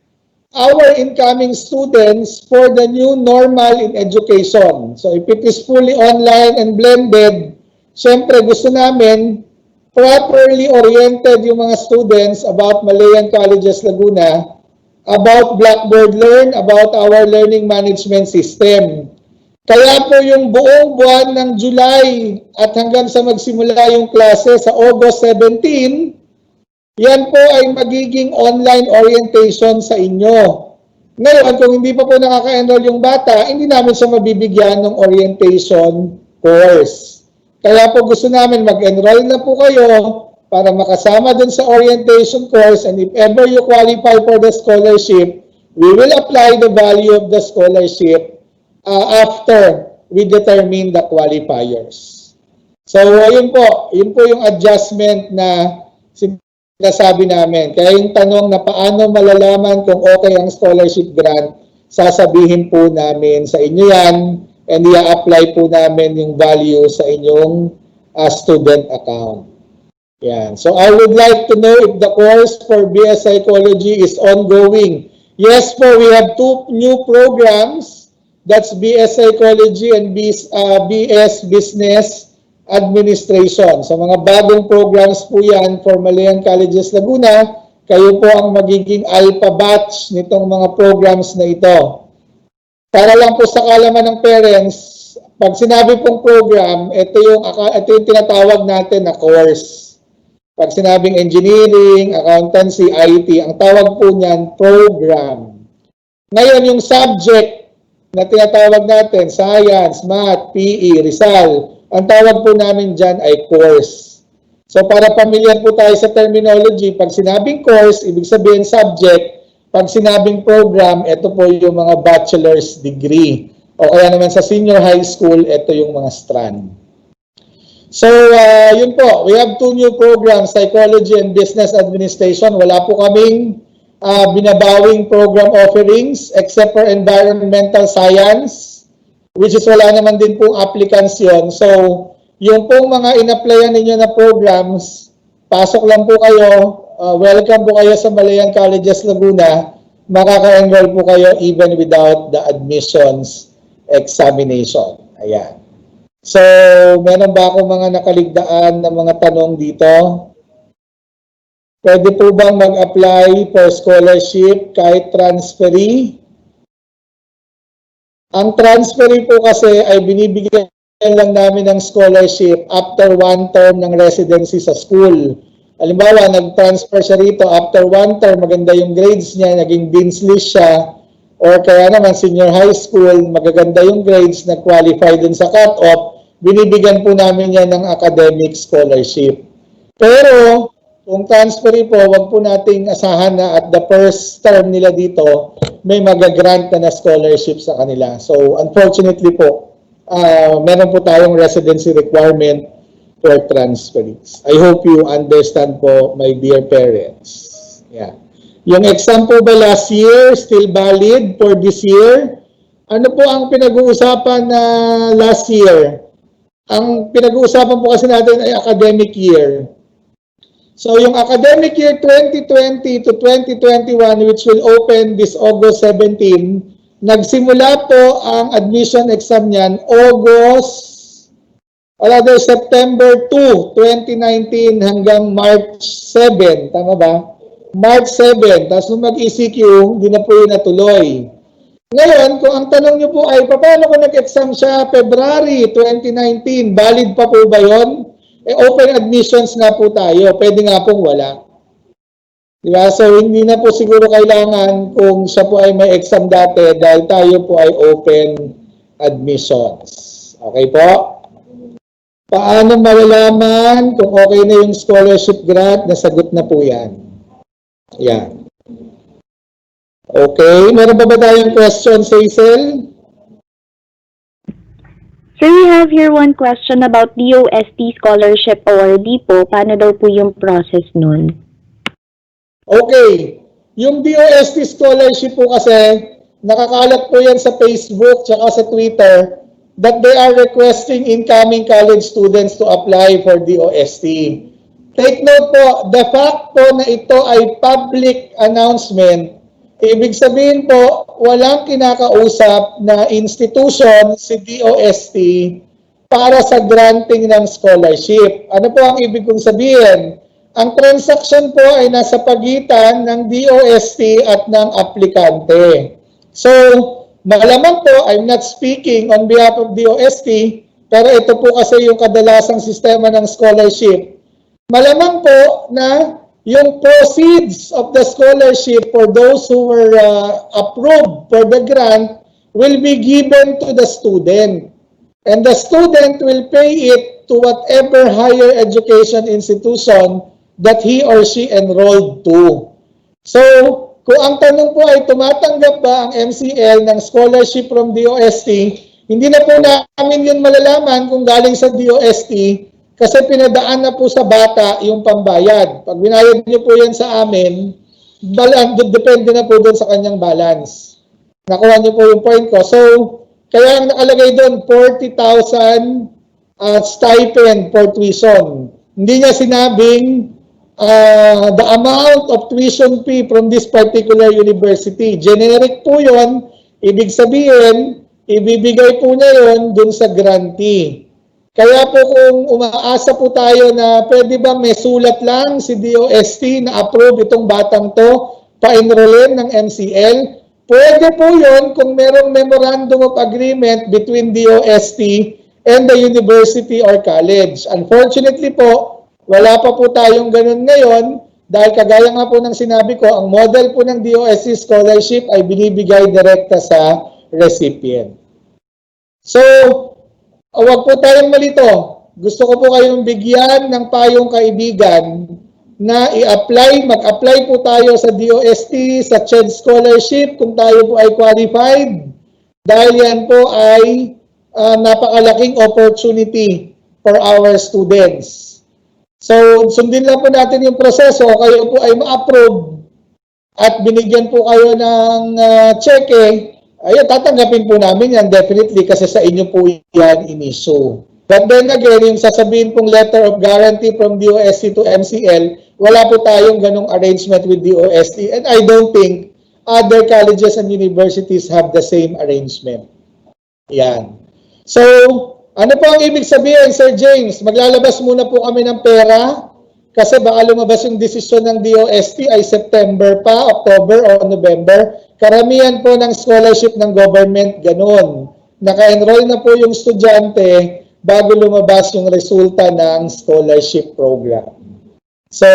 our incoming students for the new normal in education. So if it is fully online and blended, syempre gusto namin properly oriented yung mga students about Malayan Colleges Laguna, about Blackboard Learn, about our learning management system. Kaya po yung buong buwan ng July at hanggang sa magsimula yung klase sa August 17, yan po ay magiging online orientation sa inyo. Ngayon, kung hindi pa po nakaka-enroll yung bata, hindi namin siya mabibigyan ng orientation course. Kaya po gusto namin mag-enroll na po kayo para makasama dun sa orientation course and if ever you qualify for the scholarship, we will apply the value of the scholarship after we determine the qualifiers. So, yun po yung adjustment na sinasabi namin. Kaya yung tanong na paano malalaman kung okay ang scholarship grant, sasabihin po namin sa inyo yan and i-apply po namin yung value sa inyong student account. Yan. So, I would like to know if the course for BS Psychology is ongoing. Yes po, we have 2 new programs. That's BS Psychology and BS Business Administration. So mga bagong programs po yan for Malayan Colleges Laguna. Kayo po ang magiging alpha batch nitong mga programs na ito. Para lang po sa kaalaman ng parents, pag sinabi pong program, ito yung tinatawag natin na course. Pag sinabing engineering, accountancy, IT, ang tawag po niyan, program. Ngayon, yung subject na tinatawag natin, science, math, PE, Rizal, ang tawag po namin dyan ay course. So para pamilyar po tayo sa terminology, pag sinabing course, ibig sabihin subject. Pag sinabing program, ito po yung mga bachelor's degree. O kaya naman sa senior high school, ito yung mga strand. So, yun po. We have 2 new programs, Psychology and Business Administration. Wala po kaming binabawing program offerings except for Environmental Science, which is wala naman din pong applicants yun. So, yung pong mga in-applyan ninyo na programs, pasok lang po kayo. Welcome po kayo sa Malayan Colleges Laguna. Makaka-enroll po kayo even without the admissions examination. Ayan. So, meron ba akong mga nakaligdaan na mga tanong dito? Pwede po bang mag-apply for scholarship kahit transferee? Ang transferee po kasi ay binibigyan lang namin ng scholarship after 1 term ng residency sa school. Halimbawa, nag-transfer siya rito after 1 term, maganda yung grades niya, naging dean's list siya, or kaya naman senior high school, magaganda yung grades, nag-qualify dun sa cut-off, binibigyan po namin yan ng academic scholarship. Pero, kung transferee po, wag po nating asahan na at the first term nila dito, may magagrant na scholarship sa kanila. So, unfortunately po, meron po tayong residency requirement for transferees. I hope you understand po, my dear parents. Yeah. Yung exam po ba last year, still valid for this year? Ano po ang pinag-uusapan na last year? Ang pinag-uusapan po kasi natin ay academic year. So yung academic year 2020 to 2021, which will open this August 17, nagsimula po ang admission exam niyan September 2, 2019 hanggang March 7, tama ba? March 7, tapos nung mag-ECQ, hindi na po yun natuloy. Ngayon, kung ang tanong niyo po ay, paano kung nag-exam siya February 2019, valid pa po ba yun? Open admissions nga po tayo, pwede nga pong wala. Diba? So, hindi na po siguro kailangan kung siya po ay may exam dati dahil tayo po ay open admissions. Okay po? Paano malalaman kung okay na yung scholarship grant? Nasagot na po yan. Yan. Okay, meron ba tayong questions, Hazel?
Sir, we have here one question about DOST scholarship awardee po. Paano daw po yung process nun?
Okay, yung DOST scholarship po kasi, nakakalat po yan sa Facebook tsaka sa Twitter that they are requesting incoming college students to apply for DOST. Take note po, the fact po na ito ay public announcement, ibig sabihin po, walang kinakausap na institution si DOST para sa granting ng scholarship. Ano po ang ibig kong sabihin? Ang transaction po ay nasa pagitan ng DOST at ng aplikante. So, malamang po, I'm not speaking on behalf of DOST, pero ito po kasi yung kadalasang sistema ng scholarship. Malamang po na yung proceeds of the scholarship for those who were approved for the grant will be given to the student. And the student will pay it to whatever higher education institution that he or she enrolled to. So, kung ang tanong po ay tumatanggap ba ang MCL ng scholarship from DOST, hindi na po namin yun malalaman kung galing sa DOST kasi pinadaan na po sa bata yung pambayad. Pag binayad niyo po yan sa amin, depende na po doon sa kanyang balance. Nakuha niyo po yung point ko. So, kaya ang nakalagay doon, 40,000 stipend for tuition. Hindi niya sinabing the amount of tuition fee from this particular university. Generic po yun. Ibig sabihin, ibibigay po niya yun dun sa grantee. Kaya po kung umaasa po tayo na pwede ba may sulat lang si DOST na approve itong batang to, pa-enrollin ng MCL, pwede po yun kung merong memorandum of agreement between DOST and the university or college. Unfortunately po, Wala pa po tayong ganun ngayon dahil kagaya nga po ng sinabi ko, ang model po ng DOST scholarship ay binibigay direkta sa recipient. So, wag po tayong malito. Gusto ko po kayong bigyan ng payong kaibigan na mag-apply po tayo sa DOST, sa CHED Scholarship kung tayo po ay qualified dahil yan po ay napakalaking opportunity for our students. So, sundin lang po natin yung proseso, kayo po ay ma-approve at binigyan po kayo ng cheque, ayun, tatanggapin po namin yan definitely kasi sa inyo po yan in-issue. But then again, yung sasabihin pong letter of guarantee from DOST to MCL, wala po tayong ganong arrangement with DOST and I don't think other colleges and universities have the same arrangement. Yan. So, ano po ang ibig sabihin, Sir James? Maglalabas muna po kami ng pera kasi baka lumabas yung desisyon ng DOST ay September pa, October o November. Karamihan po ng scholarship ng government, ganun. Naka-enroll na po yung estudyante bago lumabas yung resulta ng scholarship program. So,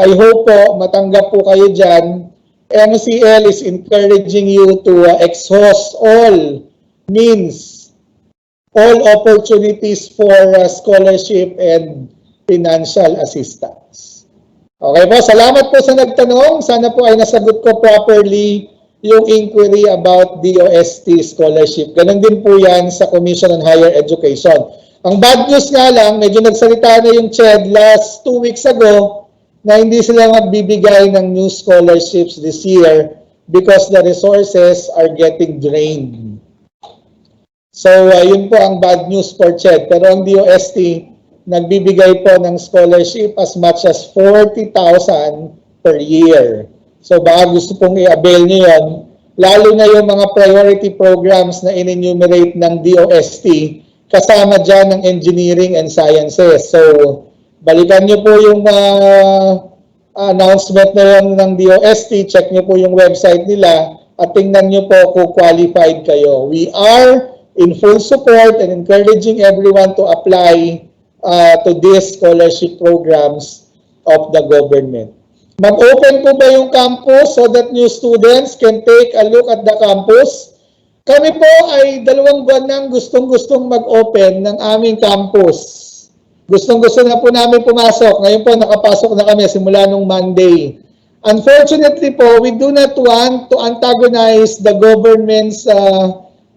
I hope po matanggap po kayo dyan. MCL is encouraging you to exhaust all means, all opportunities for scholarship and financial assistance. Okay po, salamat po sa nagtanong. Sana po ay nasagot ko properly yung inquiry about DOST scholarship. Ganon din po yan sa Commission on Higher Education. Ang bad news nga lang, medyo nagsalita na yung CHED last 2 weeks ago na hindi sila magbibigay ng new scholarships this year because the resources are getting drained. So, yun po ang bad news for CHED. Pero ang DOST, nagbibigay po ng scholarship as much as 40,000 per year. So, baka gusto pong i-avail nyo yun. Lalo na yung mga priority programs na in-enumerate ng DOST, kasama dyan ng engineering and sciences. So, balikan nyo po yung announcement na yun ng DOST, check nyo po yung website nila, at tingnan nyo po kung qualified kayo. We are in full support and encouraging everyone to apply to these scholarship programs of the government. Mag-open po ba yung campus so that new students can take a look at the campus? Kami po ay 2 buwan nang gustong-gustong mag-open ng aming campus. Gustong-gusto na po namin pumasok. Ngayon po nakapasok na kami simula nung Monday. Unfortunately po, we do not want to antagonize the government's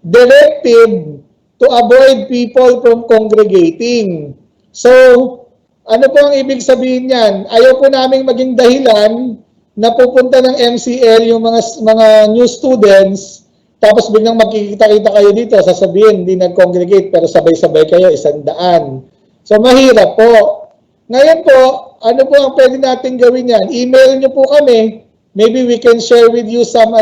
directive to avoid people from congregating. So, ano po ang ibig sabihin niyan? Ayaw po naming maging dahilan na pupunta ng MCL yung mga new students, tapos biglang magkikita-kita kayo dito, sasabihin, hindi nag-congregate, pero sabay-sabay kayo, 100. So, mahirap po. Ngayon po, ano po ang pwede natin gawin yan? Email nyo po kami. Maybe we can share with you some,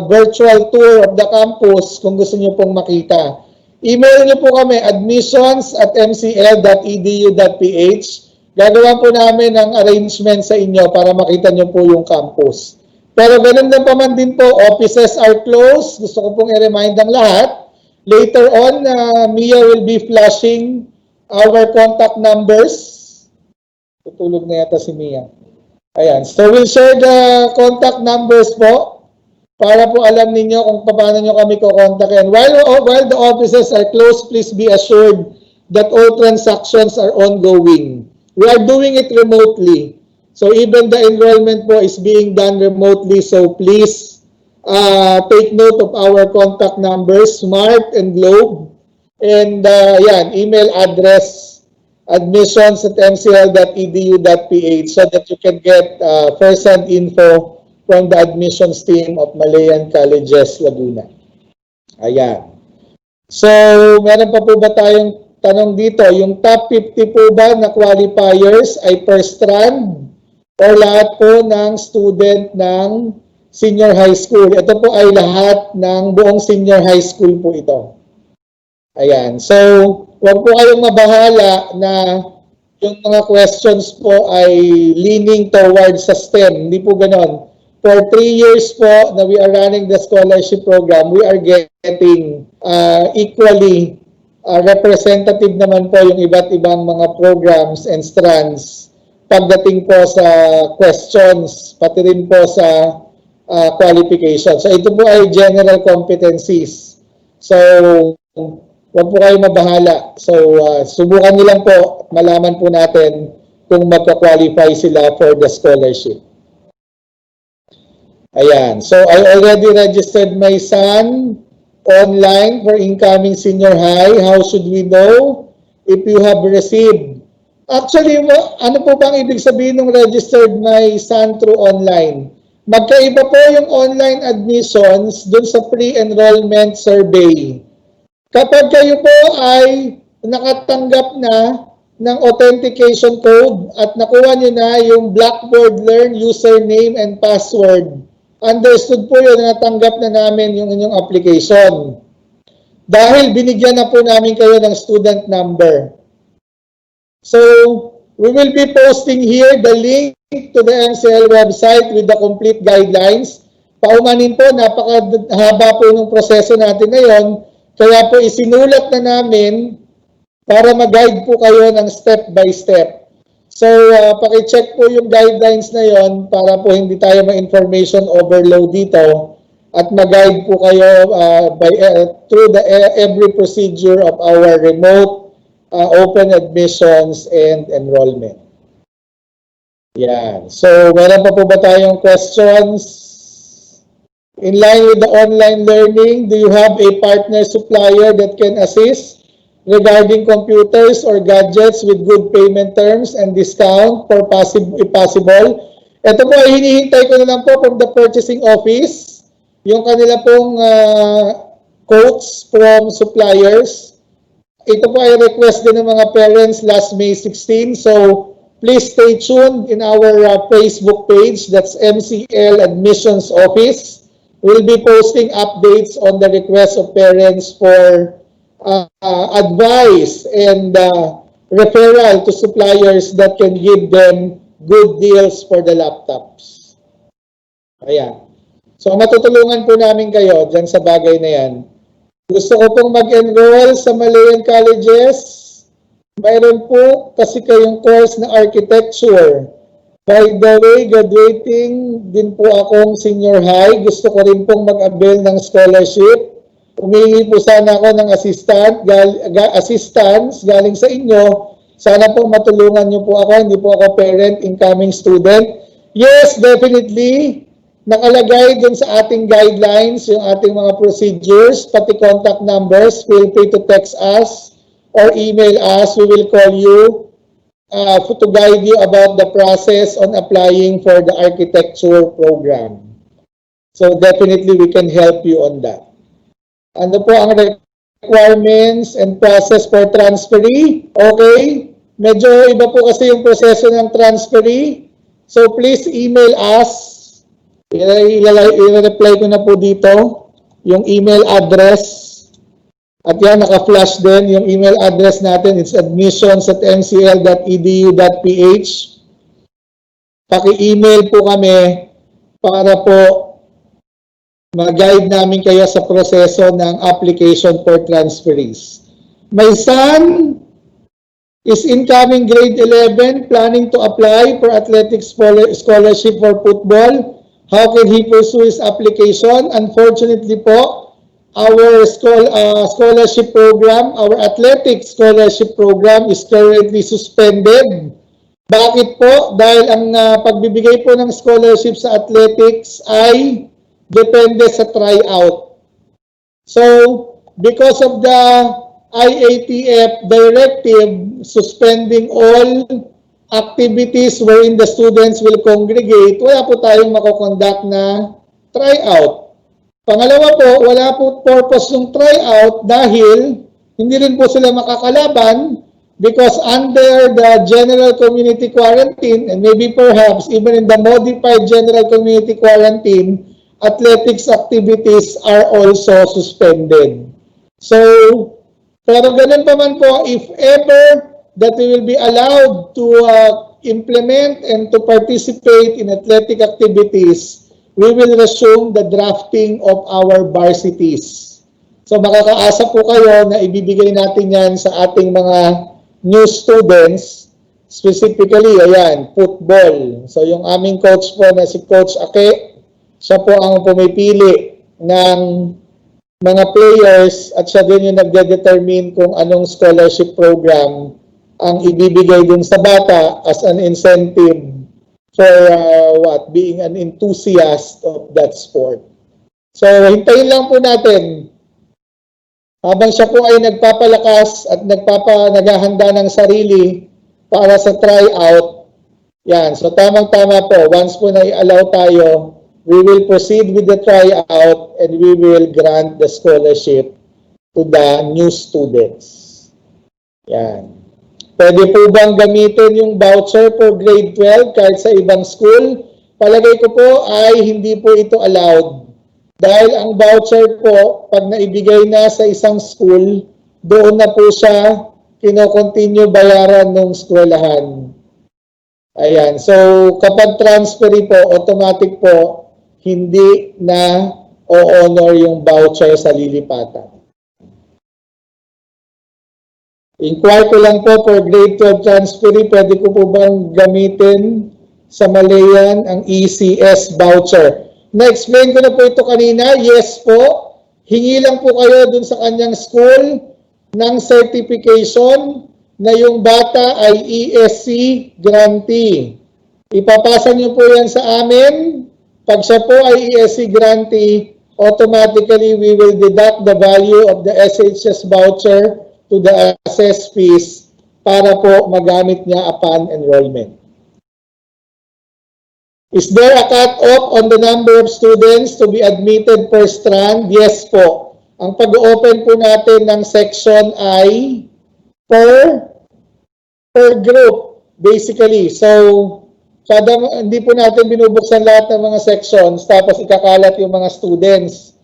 virtual tour of the campus kung gusto nyo pong makita. Email nyo po kami, admissions@mcl.edu.ph. Gagawa po namin ang arrangement sa inyo para makita nyo po yung campus. Pero ganun din pa man din po, offices are closed. Gusto ko pong i-remind ang lahat. Later on, Mia will be flashing our contact numbers. Tutulog na yata si Mia. Ayan. So, we'll share the contact numbers po para po alam ninyo kung paano nyo kami kukontakin. While the offices are closed, please be assured that all transactions are ongoing. We are doing it remotely. So, even the enrollment po is being done remotely. So, please take note of our contact numbers, Smart and Globe. And yan, email address admissions@mcl.edu.ph so that you can get first-hand info from the admissions team of Malayan Colleges, Laguna. Ayan. So, meron pa po ba tayong tanong dito? Yung top 50 po ba na qualifiers ay per strand o lahat po ng student ng senior high school? Ito po ay lahat ng buong senior high school po ito. Ayan. So, huwag po kayong mabahala na yung mga questions po ay leaning towards sa STEM. Hindi po ganon. For 3 years po na we are running the scholarship program, we are getting equally representative naman po yung iba't ibang mga programs and strands pagdating po sa questions, pati rin po sa qualifications. So ito po ay general competencies. So huwag po kayo mabahala. So subukan nyo lang po, malaman po natin kung magka-qualify sila for the scholarship. Ayan. So I already registered my son online for incoming senior high. How should we know if you have received? Actually, ano po bang ibig sabihin ng registered my son through online? Magkaiba po yung online admissions dun sa pre-enrollment survey. Kapag kayo po ay nakatanggap na ng authentication code at nakuha nyo na yung Blackboard Learn username and password, understood po yun na natanggap na namin yung inyong application. Dahil binigyan na po namin kayo ng student number. So, we will be posting here the link to the MCL website with the complete guidelines. Paumanin po, napakahaba po ng proseso natin ngayon. Kaya po isinulat na namin para mag-guide po kayo ng step by step. So, paki-check po yung guidelines na yon para po hindi tayo ma-information overload dito at mag-guide po kayo through every procedure of our remote open admissions and enrollment. Yan. So, meron pa po ba tayong questions? In line with the online learning, do you have a partner supplier that can assist regarding computers or gadgets with good payment terms and discount for if possible? Ito po ay hinihintay ko na lang po from the purchasing office, yung kanila pong quotes from suppliers. Ito po ay request din ng mga parents last May 16. So, please stay tuned in our Facebook page. That's MCL Admissions Office. We'll be posting updates on the request of parents for advice and referral to suppliers that can give them good deals for the laptops. Ayan. So, matutulungan po namin kayo dyan sa bagay na yan. Gusto ko pong mag-enroll sa Malayan Colleges. Mayroon po kasi kayong course na architecture. By the way, graduating din po akong senior high. Gusto ko rin pong mag-avail ng scholarship. Humingi po sana ako ng assistance galing sa inyo. Sana po matulungan niyo po ako. Hindi po ako parent, incoming student. Yes, definitely. Nakalagay dun sa ating guidelines, yung ating mga procedures, pati contact numbers. Feel free to text us or email us. We will call you to guide you about the process on applying for the architecture program. So definitely we can help you on that. Ano po ang requirements and process for transferee? Okay, medyo iba po kasi yung proseso ng transferee. So please email us. I-reply ko na po dito yung email address. At yan, naka-flash din yung email address natin. It's admissions@mcl.edu.ph. Paki-email po kami para po mag-guide namin kayo sa proseso ng application for transferees. My son is incoming grade 11, planning to apply for athletic scholarship for football. How can he pursue his application? Unfortunately po, our scholarship program, our athletic scholarship program is currently suspended. Bakit po? Dahil ang pagbibigay po ng scholarship sa athletics ay depende sa tryout. So, because of the IATF directive suspending all activities wherein the students will congregate, wala po tayong makoconduct na tryout. Pangalawa po, wala po purpose ng tryout dahil hindi rin po sila makakalaban because under the general community quarantine and maybe perhaps even in the modified general community quarantine, athletics activities are also suspended. So, pero ganun pa man po, if ever that we will be allowed to implement and to participate in athletic activities, we will resume the drafting of our varsities. So makakaasa po kayo na ibibigay natin yan sa ating mga new students. Specifically, ayan, football. So yung aming coach po na si Coach Ake, siya po ang pumipili ng mga players at siya din yung nagde-determine kung anong scholarship program ang ibibigay din sa bata as an incentive for being an enthusiast of that sport. So hintayin lang po natin habang siya po ay nagpapalakas at naghahanda ng sarili para sa tryout. Yan, so tamang-tama po, once po na i-allow tayo, we will proceed with the tryout and we will grant the scholarship to the new students. Yan. Pwede po bang gamitin yung voucher for grade 12 kahit sa ibang school? Palagay ko po ay hindi po ito allowed. Dahil ang voucher po, pag naibigay na sa isang school, doon na po siya kino-continue bayaran ng eskwelahan. Ayan. So, kapag transferee po, automatic po, hindi na o-honor yung voucher sa lilipatan. Inquire ko lang po for grade 12 transferee, pwede ko po bang gamitin sa Malayan ang ECS voucher? Na-explain ko na po ito kanina, yes po. Hingi lang po kayo dun sa kanyang school ng certification na yung bata ay ESC grantee. Ipapasa niyo po yan sa amin. Pag siya po ay ESC grantee, automatically we will deduct the value of the SHS voucher to the assessed fees para po magamit niya upon enrollment. Is there a cut-off on the number of students to be admitted per strand? Yes po. Ang pag-open po natin ng section ay per group, basically. So, hindi po natin binubuksan lahat ng mga sections tapos ikakalat yung mga students.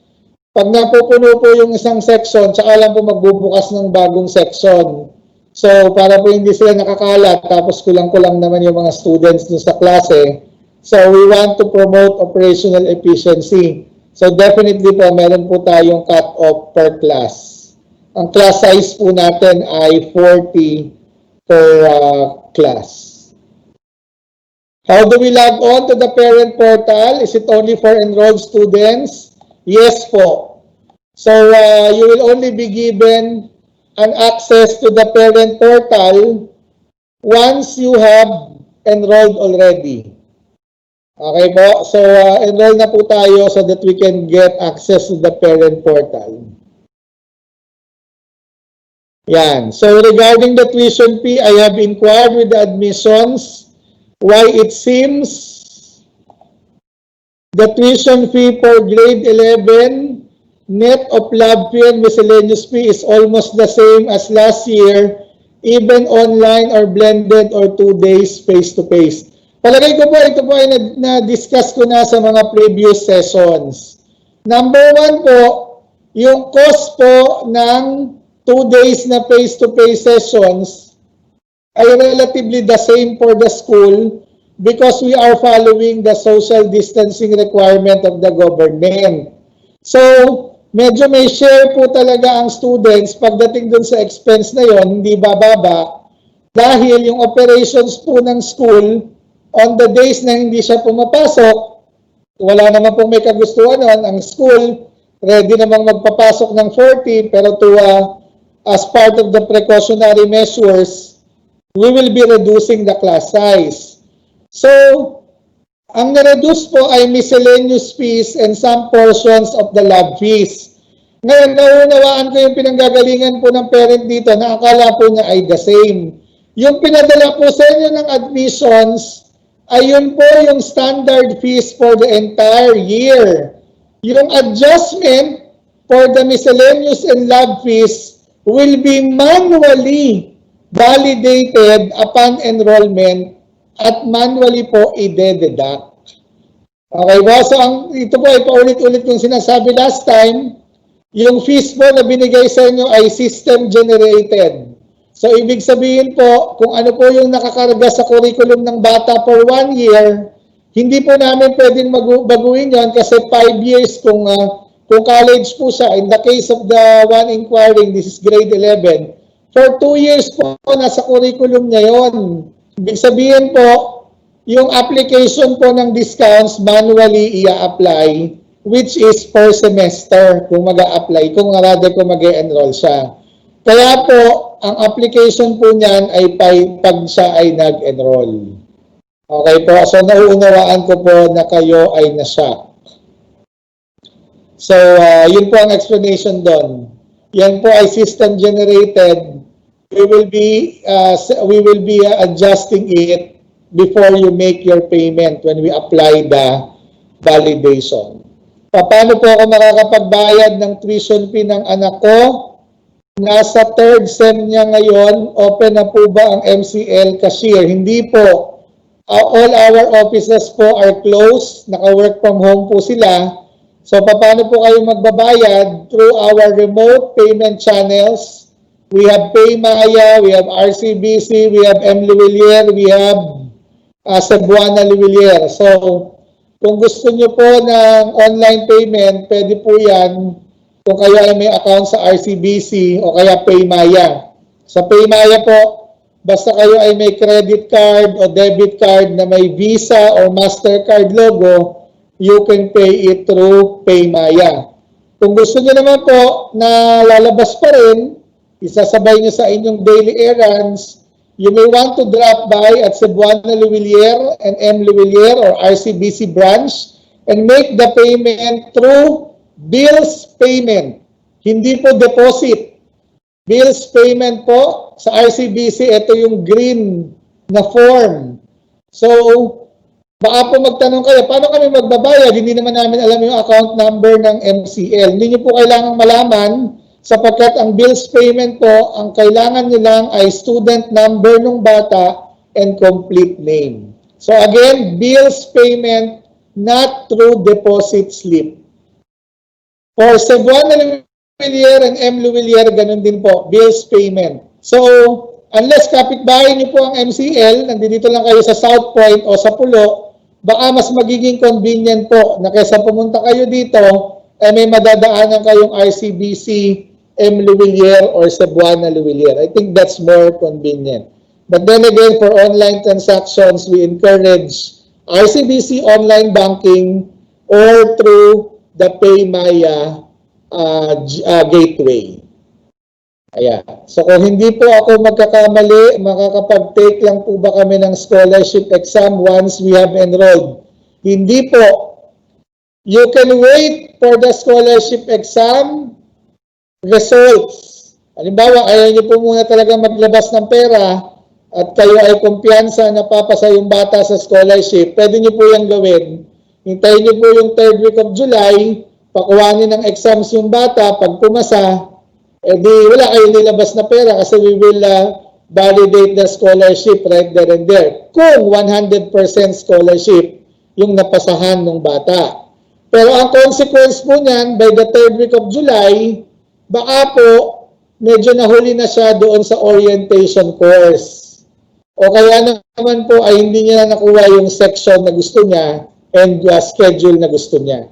Pag napupuno po yung isang section, tsaka lang po magbubukas ng bagong section. So, para po hindi sila nakakalat, tapos kulang-kulang naman yung mga students dun sa klase. So, we want to promote operational efficiency. So, definitely po, meron po tayong cut-off per class. Ang class size po natin ay 40 per class. How do we log on to the parent portal? Is it only for enrolled students? Yes po. So, you will only be given an access to the parent portal once you have enrolled already. Okay po? So, enroll na po tayo so that we can get access to the parent portal. Yan. So, regarding the tuition fee, I have inquired with the admissions why it seems the tuition fee for grade 11 net of lab fee and miscellaneous fee is almost the same as last year, even online or blended or 2 days face-to-face. Palagay ko po, ito po ay na-discuss ko na sa mga previous sessions. Number 1 po, yung cost po ng 2 days na face-to-face sessions ay relatively the same for the school because we are following the social distancing requirement of the government. So, medyo may share po talaga ang students pagdating dun sa expense na yon, hindi bababa dahil yung operations po ng school on the days na hindi siya pumapasok, wala naman pong may kagustuhan nun, ang school ready namang magpapasok ng 40 pero as part of the precautionary measures, we will be reducing the class size. So, ang na-reduce po ay miscellaneous fees and some portions of the lab fees. Ngayon, naunawaan ko yung pinanggagalingan po ng parent dito na akala po niya ay the same. Yung pinadala po sa inyo ng admissions ay yun po yung standard fees for the entire year. Yung adjustment for the miscellaneous and lab fees will be manually validated upon enrollment at manually po i-deduct. Okay ba? So, ito po ay paulit-ulit yung sinasabi last time. Yung fees po na binigay sa inyo ay system generated. So, ibig sabihin po, kung ano po yung nakakarga sa curriculum ng bata for 1 year, hindi po namin pwedeng baguhin yon kasi 5 years kung Kung college po siya, in the case of the one inquiring, this is grade 11, for 2 years po, nasa curriculum niya yun. Ibig sabihin po, yung application po ng discounts, manually i-apply, which is per semester kung mag-a-apply, kung mag-e-enroll siya. Kaya po, ang application po niyan ay pag siya ay nag-enroll. Okay po, so nauunawaan ko po na kayo ay na-shock. So, yun po ang explanation doon. Yan po ay system generated. We will be adjusting it before you make your payment when we apply the validation. Paano po ako makakapagbayad ng tuition fee ng anak ko? Nasa third sem niya ngayon, open na po ba ang MCL cashier? Hindi po. All our offices po are closed. Naka-work from home po sila. So, paano po kayo magbabayad? Through our remote payment channels. We have Paymaya, we have RCBC, we have M-Luwilier, we have Cebuana Luwilier. So, kung gusto nyo po ng online payment, pwede po yan kung kayo ay may account sa RCBC o kaya Paymaya. Sa Paymaya po, basta kayo ay may credit card o debit card na may Visa or MasterCard logo, you can pay it through Paymaya. Kung gusto nyo naman po na lalabas pa rin, isasabay nyo sa inyong daily errands, you may want to drop by at Cebuana Luwilier and M. Luwilier or RCBC branch and make the payment through bills payment. Hindi po deposit. Bills payment po sa RCBC, ito yung green na form. So, baka po magtanong kayo, paano kami magbabayad? Hindi naman namin alam yung account number ng MCL. Hindi nyo po kailangang malaman sapagkat ang bills payment po, ang kailangan nyo lang ay student number ng bata and complete name. So again, bills payment not through deposit slip. For Cebuana Luwilier and M. Luwilier, ganun din po, bills payment. So, unless kapitbahay nyo po ang MCL, nandito lang kayo sa South Point o sa Pulo, baka mas magiging convenient po na kaysa pumunta kayo dito, ay may madadaanan kayong RCBC, M. Luwilier, or Cebuana Luwilier. I think that's more convenient. But then again, for online transactions, we encourage RCBC online banking or through the Paymaya gateway. Ayan. So kung hindi po ako magkakamali, makakapag-take lang po ba kami ng scholarship exam once we have enrolled? Hindi po. You can wait for the scholarship exam results. Halimbawa, ayaw niyo po muna talaga maglabas ng pera at kayo ay kumpiyansa na papasa yung bata sa scholarship, pwede niyo po yung gawin. Hintayin niyo po yung 3rd week of July, pakuhanin ng exams yung bata, pag pumasa, di wala kayong nilabas na pera kasi we will validate the scholarship right there and there. Kung 100% scholarship yung napasahan ng bata. Pero ang consequence po niyan, by the 3rd week of July, baka po medyo nahuli na siya doon sa orientation course. O kaya naman po ay hindi niya na nakuha yung section na gusto niya and schedule na gusto niya.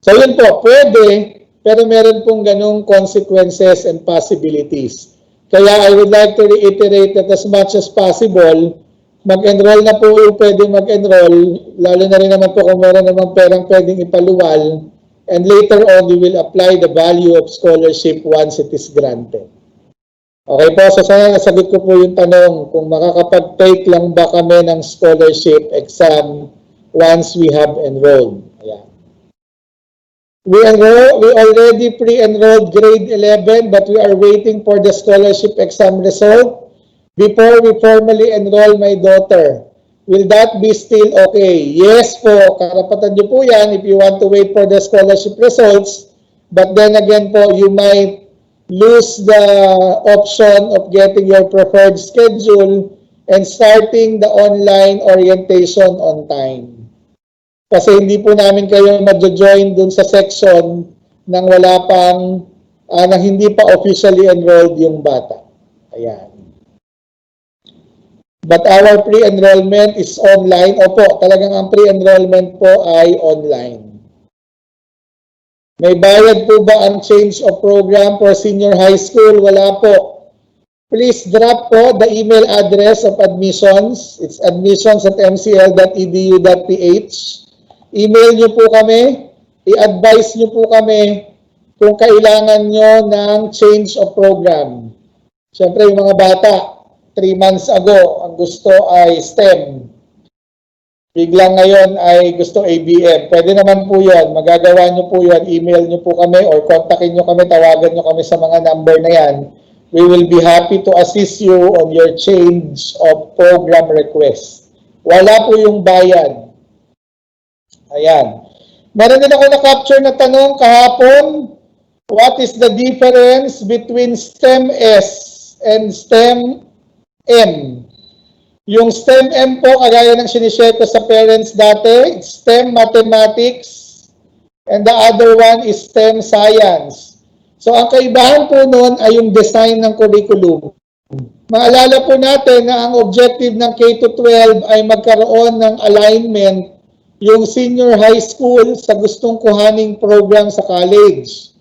So yun po, pwede, pero meron pong ganong consequences and possibilities. Kaya I would like to reiterate that as much as possible, mag-enroll na po yung pwede mag-enroll, lalo na rin naman po kung meron naman perang pwedeng ipaluwal, and later on, we will apply the value of scholarship once it is granted. Okay po, so sana nasagot ko po yung tanong kung makakapag-take lang ba kami ng scholarship exam once we have enrolled. Ayan. We already pre-enrolled grade 11 but we are waiting for the scholarship exam result before we formally enroll my daughter. Will that be still okay? Yes po, karapatan niyo po yan if you want to wait for the scholarship results. But then again po, you might lose the option of getting your preferred schedule and starting the online orientation on time. Kasi hindi po namin kayo ma-join dun sa section nang wala pang, nang hindi pa officially enrolled yung bata. Ayan. But our pre-enrollment is online. Opo, talagang ang pre-enrollment po ay online. May bayad po ba ang change of program for senior high school? Wala po. Please drop po the email address of admissions. It's admissions@mcl.edu.ph. Email nyo po kami. I-advise nyo po kami kung kailangan nyo ng change of program. Siyempre, yung mga bata, 3 months ago, ang gusto ay STEM. Biglang ngayon ay gusto ABM. Pwede naman po yun. Magagawa nyo po yun. Email nyo po kami or kontakin nyo kami, tawagan nyo kami sa mga number na yan. We will be happy to assist you on your change of program request. Wala po yung bayad. Ayan. Meron din ako na-capture na tanong kahapon. What is the difference between STEM S and STEM M? Yung STEM M po, kagaya ng sinishare ko sa parents dati, STEM Mathematics, and the other one is STEM Science. So, ang kaibahan po nun ay yung design ng curriculum. Maalala po natin na ang objective ng K-12 ay magkaroon ng alignment yung senior high school sa gustong kuhaning program sa college.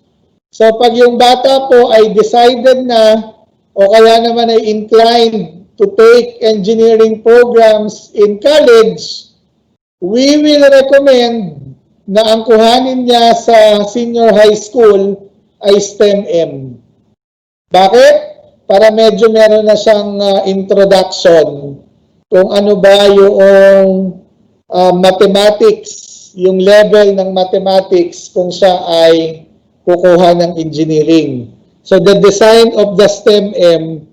So, pag yung bata po ay decided na o kaya naman ay inclined to take engineering programs in college, we will recommend na ang kuhanin niya sa senior high school ay STEM M. Bakit? Para medyo meron na siyang introduction kung ano ba yung mathematics, yung level ng mathematics kung siya ay kukuha ng engineering. So the design of the STEM M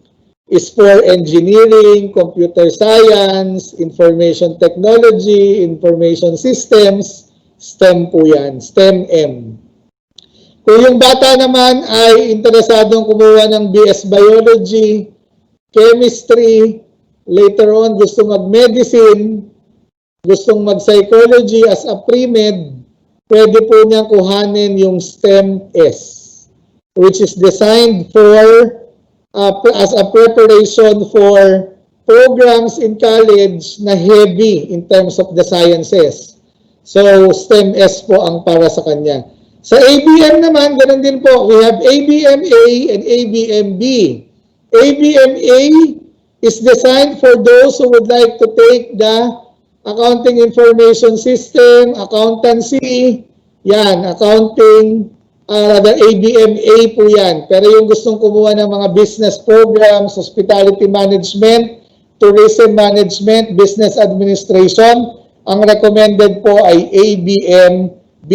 is for engineering, computer science, information technology, information systems, STEM po yan, STEM M. Kung yung bata naman ay interesadong kumuha ng BS Biology, Chemistry, later on gusto mag-medicine, gustong mag-psychology as a pre-med, pwede po niyang kuhanin yung STEM S, which is designed for as a preparation for programs in college na heavy in terms of the sciences. So, STEM S po ang para sa kanya. Sa ABM naman, ganun din po. We have ABM-A and ABM-B. ABM-A is designed for those who would like to take the accounting information system, accountancy, yan, accounting, the ABM-A po yan. Pero yung gustong kumuha ng mga business programs, hospitality management, tourism management, business administration, ang recommended po ay ABM-B.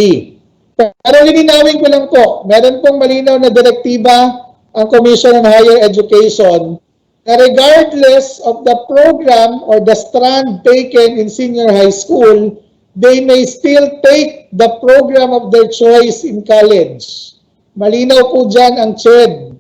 Pero lininawin ko lang po, meron pong malinaw na direktiba ang Commission on Higher Education na regardless of the program or the strand taken in senior high school, they may still take the program of their choice in college. Malinaw po dyan ang CHED.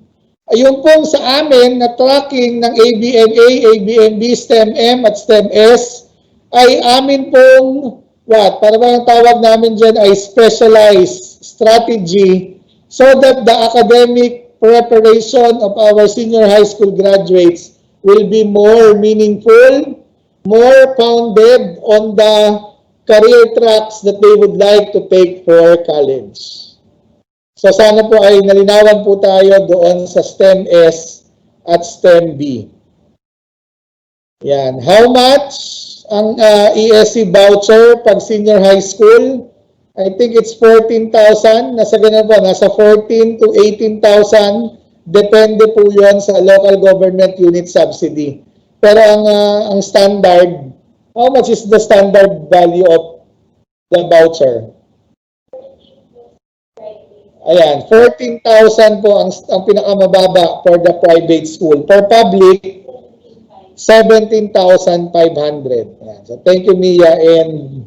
Ayun pong sa amin na tracking ng ABM-A, ABM-B, STEM-M at STEM-S ay amin pong para ba ang tawag namin dyan ay specialized strategy so that the academic preparation of our senior high school graduates will be more meaningful, more founded on the career tracks that they would like to take for college. So sana po ay nalinawan po tayo doon sa STEM S at STEM B. Yan. How much ang ESC voucher pag senior high school? I think it's 14,000. Nasa ganun po, nasa 14 to 18,000. Depende po yun sa local government unit subsidy. Pero ang standard, how much is the standard value of the voucher? Ayan, 14,000 po ang pinakamababa for the private school. For public, 17,500. Ayan. So, thank you, Mia and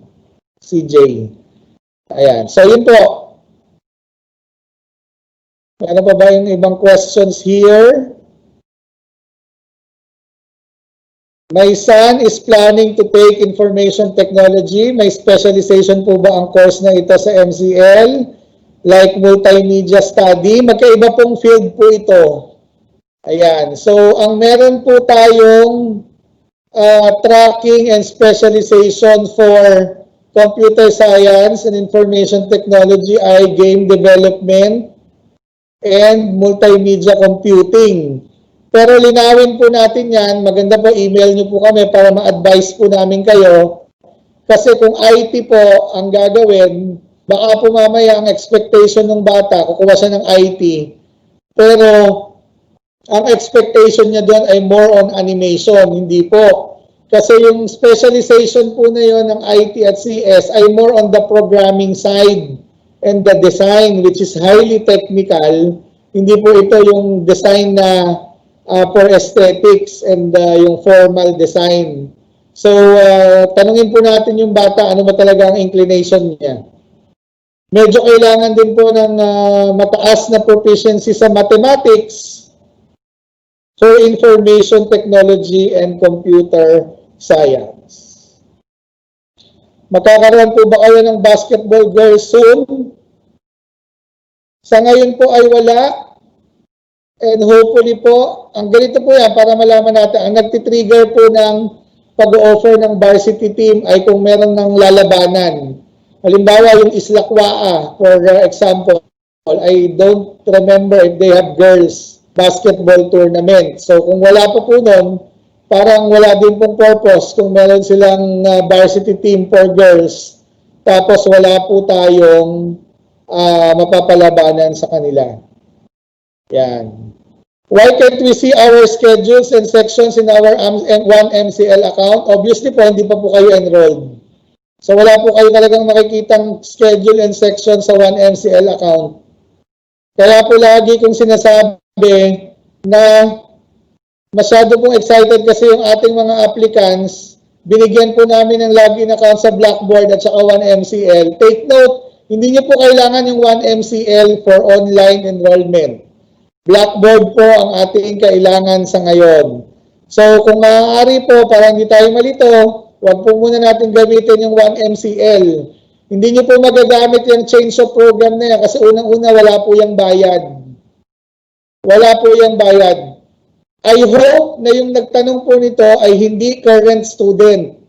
CJ. Ayan. So, yun po. Ano pa ba yung ibang questions here? My son is planning to take information technology. May specialization po ba ang course na ito sa MCL? Like multimedia study? Magkaiba pong field po ito. Ayan. So, ang meron po tayong tracking and specialization for computer science and information technology ay game development and multimedia computing. Pero linawin po natin yan, maganda po email nyo po kami para ma-advise po namin kayo. Kasi kung IT po ang gagawin, baka po mamaya ang expectation ng bata, kukuha siya ng IT. Pero ang expectation niya doon ay more on animation, hindi po. Kasi yung specialization po na yun ng IT at CS ay more on the programming side and the design, which is highly technical. Hindi po ito yung design na for aesthetics and yung formal design. So, tanungin po natin yung bata, ano ba talaga ang inclination niya. Medyo kailangan din po ng mataas na proficiency sa mathematics for information technology and computer science. Magkakaroon po ba kayo ng basketball girls soon? Sa ngayon po ay wala. And hopefully po, ang ganito po yan para malaman natin, ang nagtitrigger po ng pag-offer ng varsity team ay kung meron ng lalabanan. Halimbawa, yung Islakwaa, for example, I don't remember if they have girls basketball tournament. So kung wala pa po nun, parang wala din pong purpose kung meron silang varsity team for girls, tapos wala po tayong mapapalabanan sa kanila. Yan. Why can't we see our schedules and sections in our 1MCL account? Obviously po, hindi pa po kayo enrolled. So wala po kayo talagang makikitang schedule and section sa 1MCL account. Kaya po lagi kong sinasabi na masyado pong excited kasi yung ating mga applicants, binigyan po namin ng login account sa Blackboard at saka 1MCL. Take note, hindi niyo po kailangan yung 1MCL for online enrollment. Blackboard po ang ating kailangan sa ngayon. So kung maaari po, para hindi tayo malito, huwag po muna natin gamitin yung 1MCL. Hindi niyo po magagamit yung change of program na yan kasi unang-una wala po yung bayad. Wala po yung bayad. I hope na yung nagtanong po nito ay hindi current student.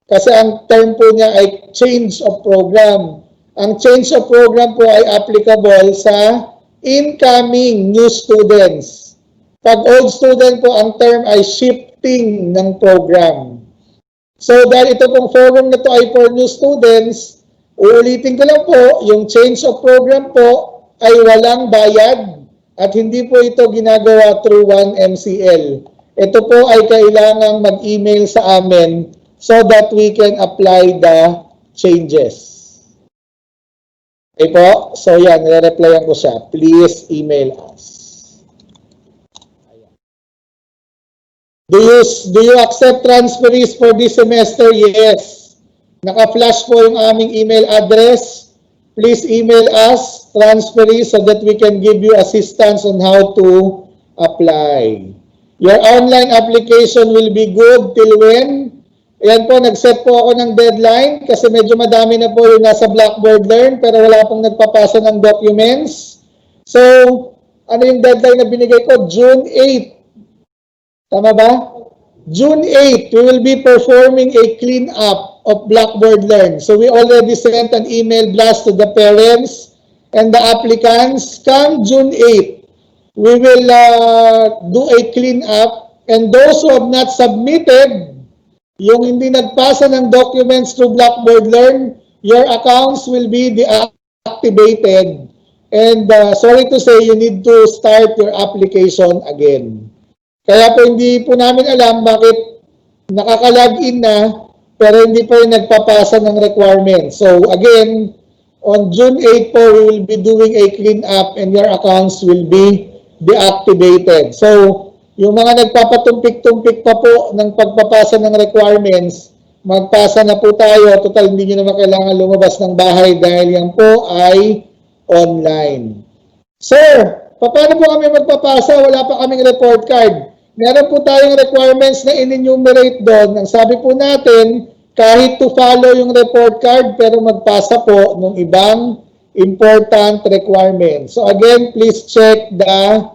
Kasi ang term po niya ay change of program. Ang change of program po ay applicable sa incoming new students. Pag old student po, ang term ay shifting ng program. So dahil ito pong forum na to ay for new students, uulitin ko lang po, yung change of program po ay walang bayad at hindi po ito ginagawa through 1MCL. Ito po ay kailangang mag-email sa amin so that we can apply the changes. Okay po? So yan, nire-replyan ko siya. Please email us. Do you accept transferees for this semester? Yes. Naka-flash po yung aming email address. Please email us, transferees, so that we can give you assistance on how to apply. Your online application will be good till when? Ayan po, nag-set po ako ng deadline kasi medyo madami na po yung nasa Blackboard Learn pero wala pong nagpapasa ng documents. So, ano yung deadline na binigay ko? June 8. Tama ba? June 8, we will be performing a clean-up of Blackboard Learn. So, we already sent an email blast to the parents and the applicants. Come June 8, we will do a clean-up and those who have not submitted yung hindi nagpasa ng documents through Blackboard Learn, your accounts will be deactivated. And sorry to say, you need to start your application again. Kaya po hindi po namin alam bakit nakaka-login na pero hindi po yung nagpapasa ng requirements. So again, on June 8 po, we will be doing a clean up and your accounts will be deactivated. So, yung mga nagpapatumpik-tumpik pa po ng pagpapasa ng requirements, magpasa na po tayo. Total, hindi nyo naman kailangan lumabas ng bahay dahil yan po ay online. Sir, paano po kami magpapasa? Wala pa kaming report card. Meron po tayong requirements na in-enumerate doon. Ang sabi po natin, kahit to follow yung report card, pero magpasa po ng ibang important requirements. So again, please check the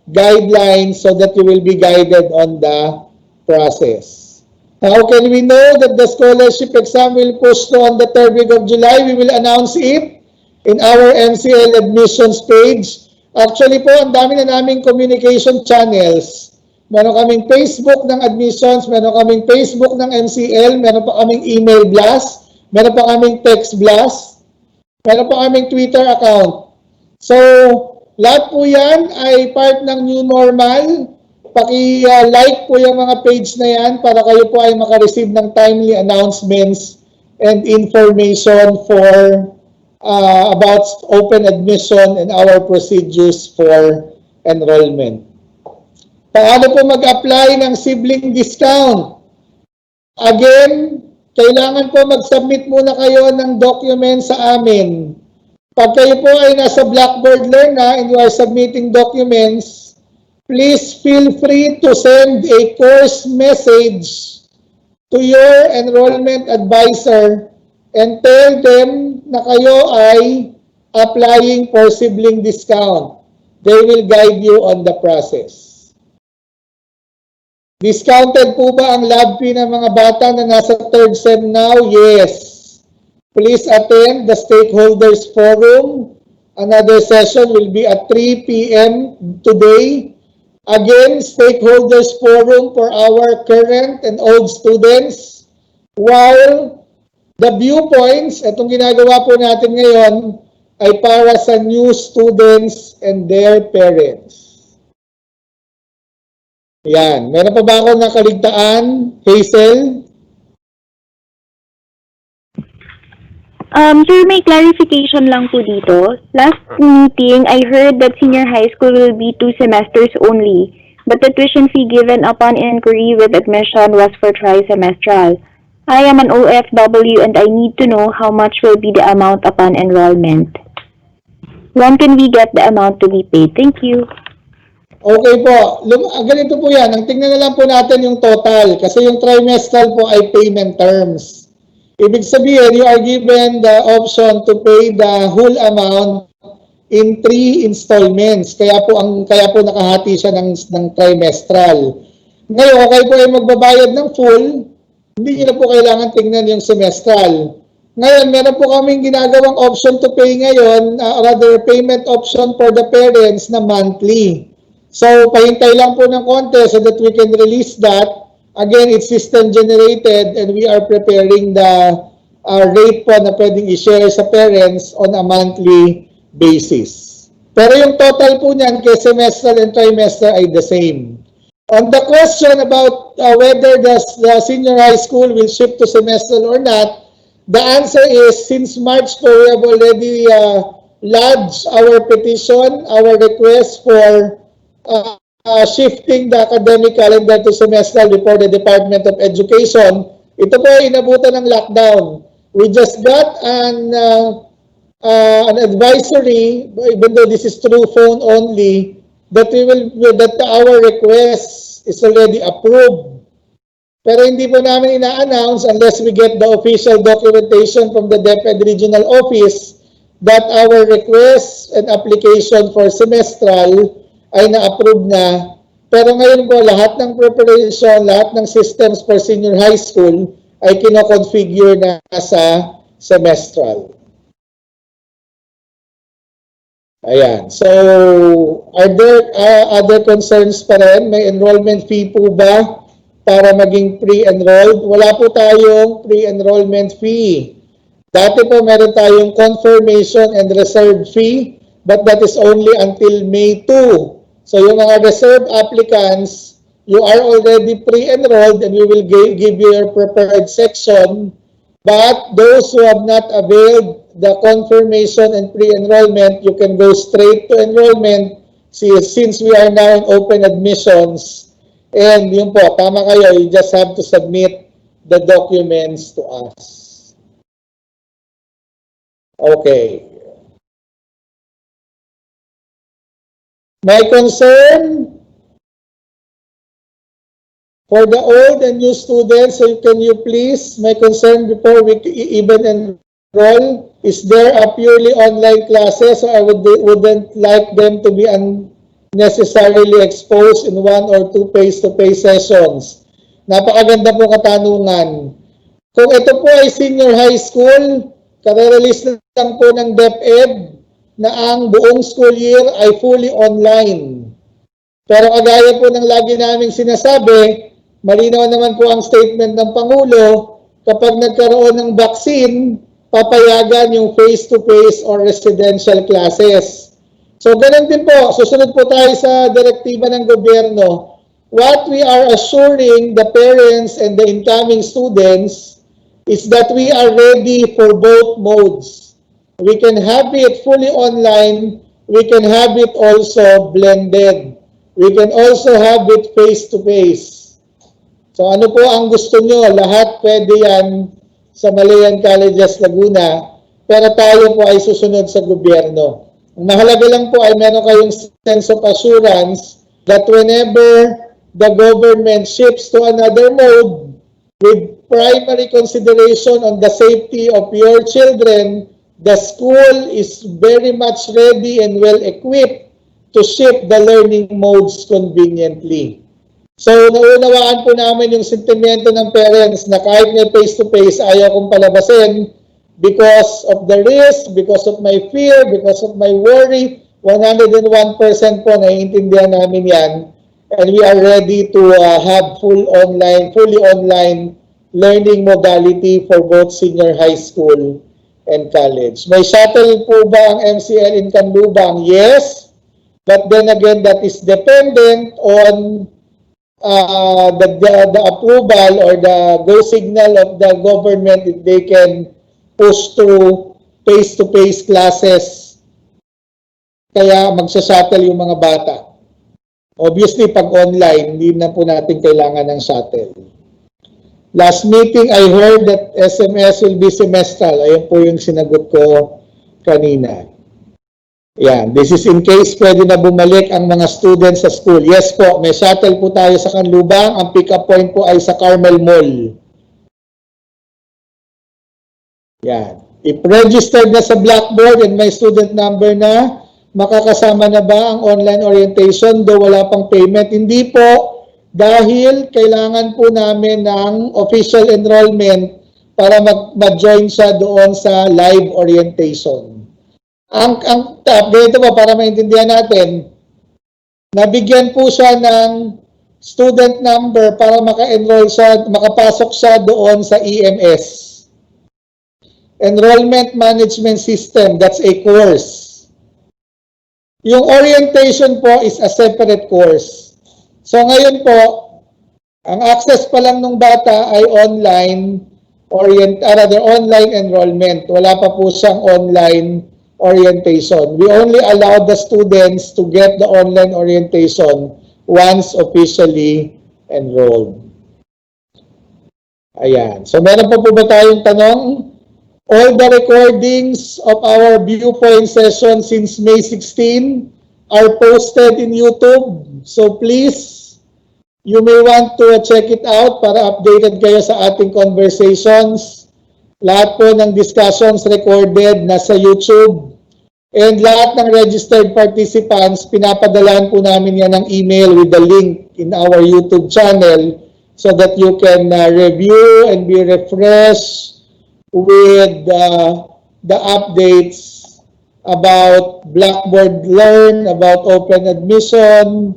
guidelines so that you will be guided on the process. How can we know that the scholarship exam will push to on the 3rd week of July? We will announce it in our MCL admissions page. Actually po, ang dami na naming communication channels. Meron kaming Facebook ng admissions, meron kaming Facebook ng MCL, meron pa kaming email blast, meron pa kaming text blast, meron pa kaming Twitter account. So, lahat po yan ay part ng new normal. Paki-like po yung mga page na yan para kayo po ay makareceive ng timely announcements and information for about open admission and our procedures for enrollment. Paano po mag-apply ng sibling discount? Again, kailangan po mag-submit muna kayo ng document sa amin. Pag kayo po ay nasa Blackboard Learn na and you are submitting documents, please feel free to send a course message to your enrollment advisor and tell them na kayo ay applying for sibling discount. They will guide you on the process. Discounted po ba ang lab fee ng mga bata na nasa 3rd sem now? Yes. Please attend the stakeholders forum. Another session will be at 3 p.m. today. Again, stakeholders forum for our current and old students. While the viewpoints, itong ginagawa po natin ngayon, ay para sa new students and their parents. Yan. Meron pa ba ako nakaligtaan? Hazel?
Sir, may clarification lang po dito. Last meeting, I heard that senior high school will be 2 semesters only, but the tuition fee given upon inquiry with admission was for tri-semestral. I am an OFW and I need to know how much will be the amount upon enrollment. When can we get the amount to be paid? Thank you.
Okay po. Ganito po yan. Ang tingnan na lang po natin yung total kasi yung trimestral po ay payment terms. Ibig sabihin, you are given the option to pay the whole amount in 3 installments. Kaya po nakahati siya ng trimestral. Ngayon, okay po ay magbabayad ng full, hindi niyo na po kailangan tingnan yung semestral. Ngayon, meron po kaming ginagawang option to pay ngayon, rather payment option for the parents na monthly. So, pahintay lang po ng konti so that we can release that. Again, it's system generated and we are preparing the rate po na pwedeng i-share sa parents on a monthly basis. Pero yung total po niyan kay semestral and trimester ay the same. On the question about whether the senior high school will shift to semestral or not, the answer is since March po we have already lodged our petition, our request for shifting the academic calendar to semestral before the Department of Education. Ito po ay inabutan ng lockdown. We just got an advisory, even though this is through phone only, that our request is already approved. Pero hindi po namin ina-announce unless we get the official documentation from the DepEd Regional Office that our request and application for semestral ay na-approve na. Pero ngayon po, lahat ng preparation, lahat ng systems for senior high school ay kino-configure na sa semestral. Ayan. So, are there other concerns pa rin? May enrollment fee po ba para maging pre-enrolled? Wala po tayong pre-enrollment fee. Dati po meron tayong confirmation and reserve fee, but that is only until May 2. So yung mga reserve applicants, you are already pre-enrolled and we will give you your prepared section. But those who have not availed the confirmation and pre-enrollment, you can go straight to enrollment since we are now in open admissions. And yun po, tama kayo, you just have to submit the documents to us. Okay. My concern for the old and new students, so can you please, my concern before we even enroll, is there a purely online classes? So I wouldn't like them to be unnecessarily exposed in 1 or 2 face-to-face sessions. Napakaganda po katanungan. Kung ito po ay senior high school, kare-release lang po ng DepEd na ang buong school year ay fully online. Pero kagaya po ng lagi naming sinasabi, malinaw naman po ang statement ng Pangulo, kapag nagkaroon ng vaccine, papayagan yung face-to-face or residential classes. So ganun din po, susunod po tayo sa direktiba ng gobyerno. What we are assuring the parents and the incoming students is that we are ready for both modes. We can have it fully online, we can have it also blended. We can also have it face-to-face. So ano po ang gusto nyo? Lahat pwede yan sa Malayan Colleges Laguna, pero tayo po ay susunod sa gobyerno. Ang mahalaga lang po ay meron kayong sense of assurance that whenever the government shifts to another mode with primary consideration on the safety of your children, the school is very much ready and well equipped to shift the learning modes conveniently. So, naunawaan po namin yung sentimento ng parents na kahit may face-to-face, ayaw kong palabasin because of the risk, because of my fear, because of my worry. 101% po naiintindihan namin yan. And we are ready to have fully online learning modality for both senior high school and college. May shuttle po ba ang MCL in Canlubang? Yes. But then again, that is dependent on the approval or the go signal of the government if they can push through face-to-face classes. Kaya magsa-shuttle yung mga bata. Obviously, pag online, hindi na po natin kailangan ng shuttle. Last meeting, I heard that SMS will be semestral. Ayun po yung sinagot ko kanina. Yan. This is in case pwede na bumalik ang mga students sa school. Yes po, may shuttle po tayo sa Canlubang. Ang pick-up point po ay sa Carmel Mall. Yan. If registered na sa Blackboard and may student number na, makakasama na ba ang online orientation do wala pang payment? Hindi po, dahil kailangan po namin ng official enrollment para mag-join siya doon sa live orientation. Ang ganito po para maintindihan natin, nabigyan po siya ng student number para maka-enroll siya, makapasok siya doon sa EMS. Enrollment Management System, that's a course. Yung orientation po is a separate course. So ngayon po, ang access pa lang ng bata ay online enrollment. Wala pa po siyang online orientation. We only allow the students to get the online orientation once officially enrolled. Ayan. So meron pa po ba tayong tanong? All the recordings of our Viewpoint session since May 16 are posted in YouTube. So please, you may want to check it out para updated kayo sa ating conversations. Lahat po ng discussions recorded nasa YouTube. And lahat ng registered participants, pinapadalaan po namin yan ng email with the link in our YouTube channel so that you can review and be refreshed with the updates about Blackboard Learn, about open admission.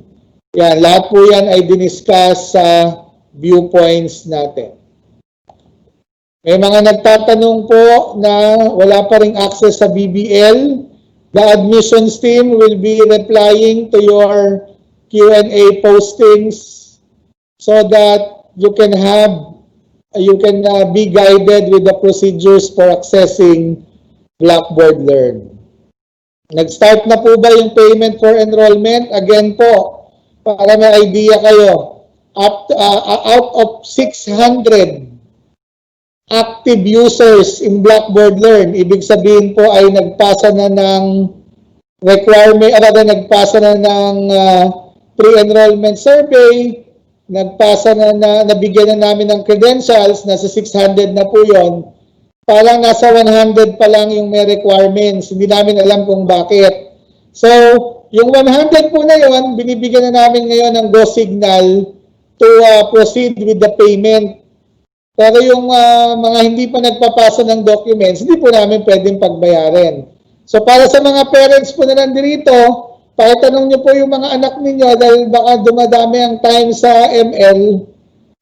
Yan, lahat po yan ay diniscuss sa Viewpoints natin. May mga nagtatanong po na wala pa ring access sa BBL. The admissions team will be replying to your Q&A postings so that you can be guided with the procedures for accessing Blackboard Learn. Nag-start na po ba yung payment for enrollment? Again po, para may idea kayo, out of 600 active users in Blackboard Learn, ibig sabihin po ay nagpasa na ng requirement, nagpasa na ng pre-enrollment survey, nagpasa na, nabigyan na namin ng credentials, nasa 600 na po yon. Parang nasa 100 pa lang yung may requirements. Hindi namin alam kung bakit. So, yung 100 po na yon, binibigyan na namin ngayon ng go signal to proceed with the payment. Pero yung mga hindi pa nagpapasa ng documents, hindi po namin pwedeng pagbayarin. So para sa mga parents po na nandito, pakitanong niyo po yung mga anak ninyo dahil baka dumadami ang time sa ML.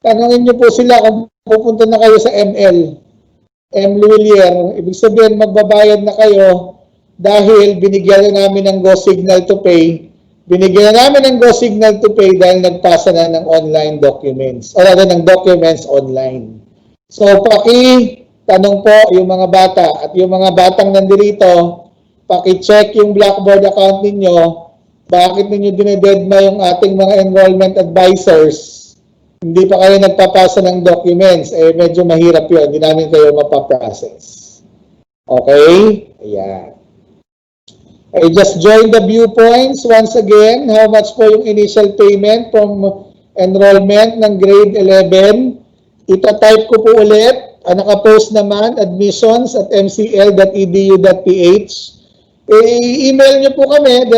Tanungin niyo po sila kung pupunta na kayo sa ML. M. Luwilier. Ibig sabihin magbabayad na kayo dahil binigyan na namin ng go signal to pay. Binigyan na namin ng go signal to pay dahil nagpasa na ng online documents. O rather ng documents online. So, tanong po yung mga bata at yung mga batang nandito, paki-check yung Blackboard account ninyo. Bakit ninyo dinededma yung ating mga enrollment advisors? Hindi pa kayo nagpapasa ng documents, eh medyo mahirap yun. Hindi namin kayo mapaprocess. Okay? Ayan. I just joined the Viewpoints once again. How much po yung initial payment from enrollment ng grade 11? Ita-type ko po ulit. Naka-post naman, admissions@mcl.edu.ph. I-email nyo po kami,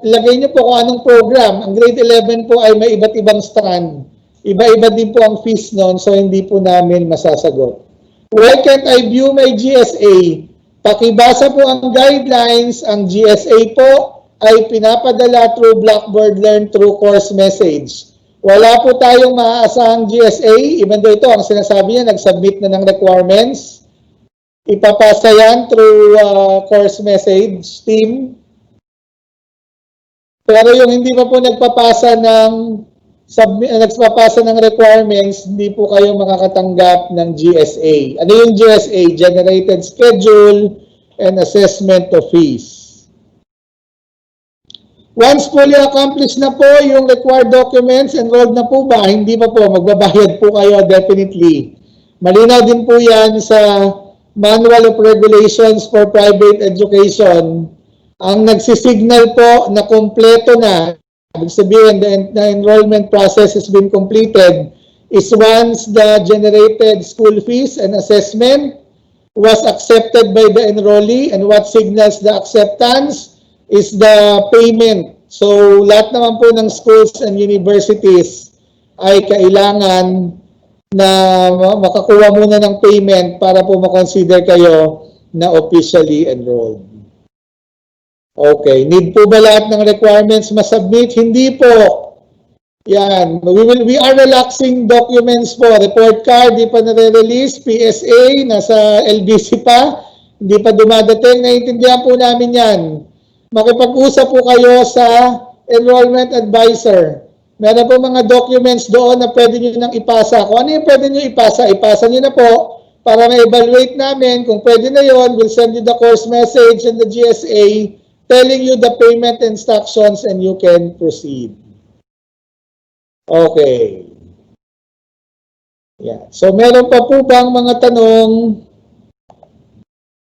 lagay nyo po kung anong program. Ang grade 11 po ay may iba't ibang strand. Iba-iba din po ang fees noon, so hindi po namin masasagot. Why can't I view my GSA? Pakibasa po ang guidelines. Ang GSA po ay pinapadala through Blackboard Learn through course message. Wala po tayong maaasahang GSA. Even though ito, ang sinasabi niya, nag-submit na ng requirements. Ipapasa yan through course message team. Pero yung hindi pa po nagpapasa ng requirements, hindi po kayo makakatanggap ng GSA. Ano yung GSA? Generated Schedule and Assessment of Fees. Once fully accomplished na po yung required documents, enrolled na po ba? Hindi pa po. Magbabayad po kayo definitely. Malinaw din po yan sa Manual of Regulations for Private Education. Ang nagsisignal po na kompleto na, ibig sabihin the enrollment process has been completed, is once the generated school fees and assessment was accepted by the enrollee, and what signals the acceptance is the payment. So, lahat naman po ng schools and universities ay kailangan na makakuha muna ng payment para po makonsider kayo na officially enrolled. Okay. Need po ba lahat ng requirements masubmit? Hindi po. Yan. We are relaxing documents po. Report card, di pa nare-release. PSA, nasa LBC pa. Hindi pa dumadating. Naiintindihan po namin yan. Makipag-usap po kayo sa enrollment advisor. Meron po mga documents doon na pwede nyo nang ipasa. Kung ano yung pwede nyo ipasa, ipasa nyo na po para ma-evaluate namin. Kung pwede na yon, we'll send you the course message and the GSA telling you the payment instructions and you can proceed. Okay. Yeah. So meron pa po bang mga tanong?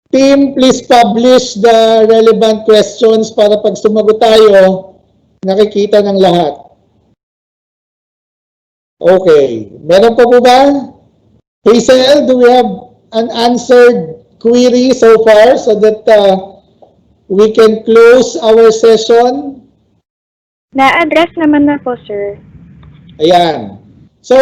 Team, please publish the relevant questions para pag sumagot tayo, nakikita ng lahat. Okay. Meron pa po ba? Hazel, do we have an answered query so far so that we can close our session?
Na-address naman na po, sir.
Ayan. So,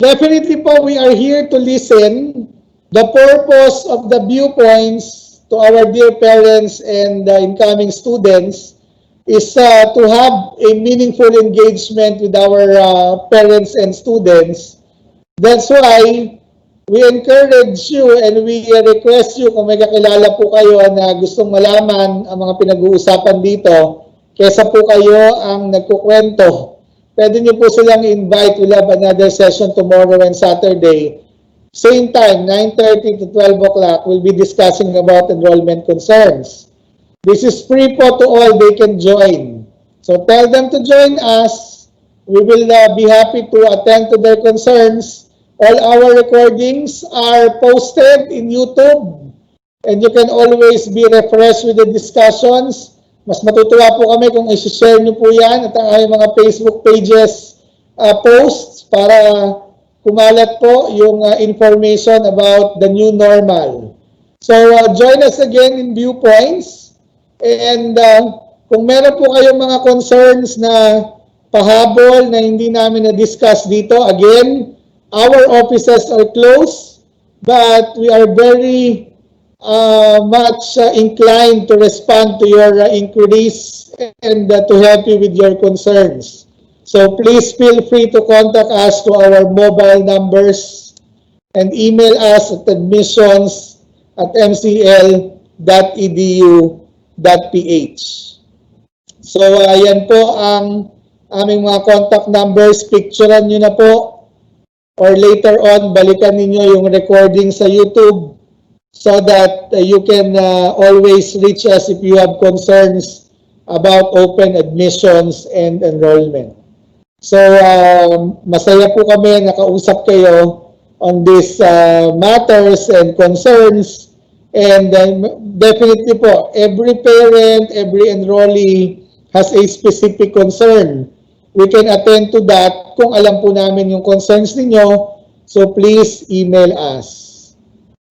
definitely po, we are here to listen. The purpose of the Viewpoints to our dear parents and incoming students is to have a meaningful engagement with our parents and students. That's why we encourage you and we request you kung may kakilala po kayo na gustong malaman ang mga pinag-uusapan dito, kesa po kayo ang nagkukwento. Pwede niyo po silang invite. We'll have another session tomorrow and Saturday. Same time, 9:30 to 12 o'clock, we'll be discussing about enrollment concerns. This is free po to all. They can join. So tell them to join us. We will be happy to attend to their concerns. All our recordings are posted in YouTube. And you can always be refreshed with the discussions. Mas matutuwa po kami kung i-share nyo po yan at ang aming mga Facebook pages posts para kumalat po yung information about the new normal. So, join us again in Viewpoints. And kung meron po kayong mga concerns na pahabol na hindi namin na-discuss dito, again, our offices are closed, but we are very much inclined to respond to your inquiries and to help you with your concerns. So please feel free to contact us to our mobile numbers and email us at admissions@mcl.edu.ph. So yan po ang aming mga contact numbers. Picturean nyo na po or later on balikan ninyo yung recording sa YouTube so that you can always reach us if you have concerns about open admissions and enrollment. So masaya po kami nakausap kayo on these matters and concerns, and definitely po, every parent, every enrollee has a specific concern. We can attend to that kung alam po namin yung concerns ninyo, so please email us.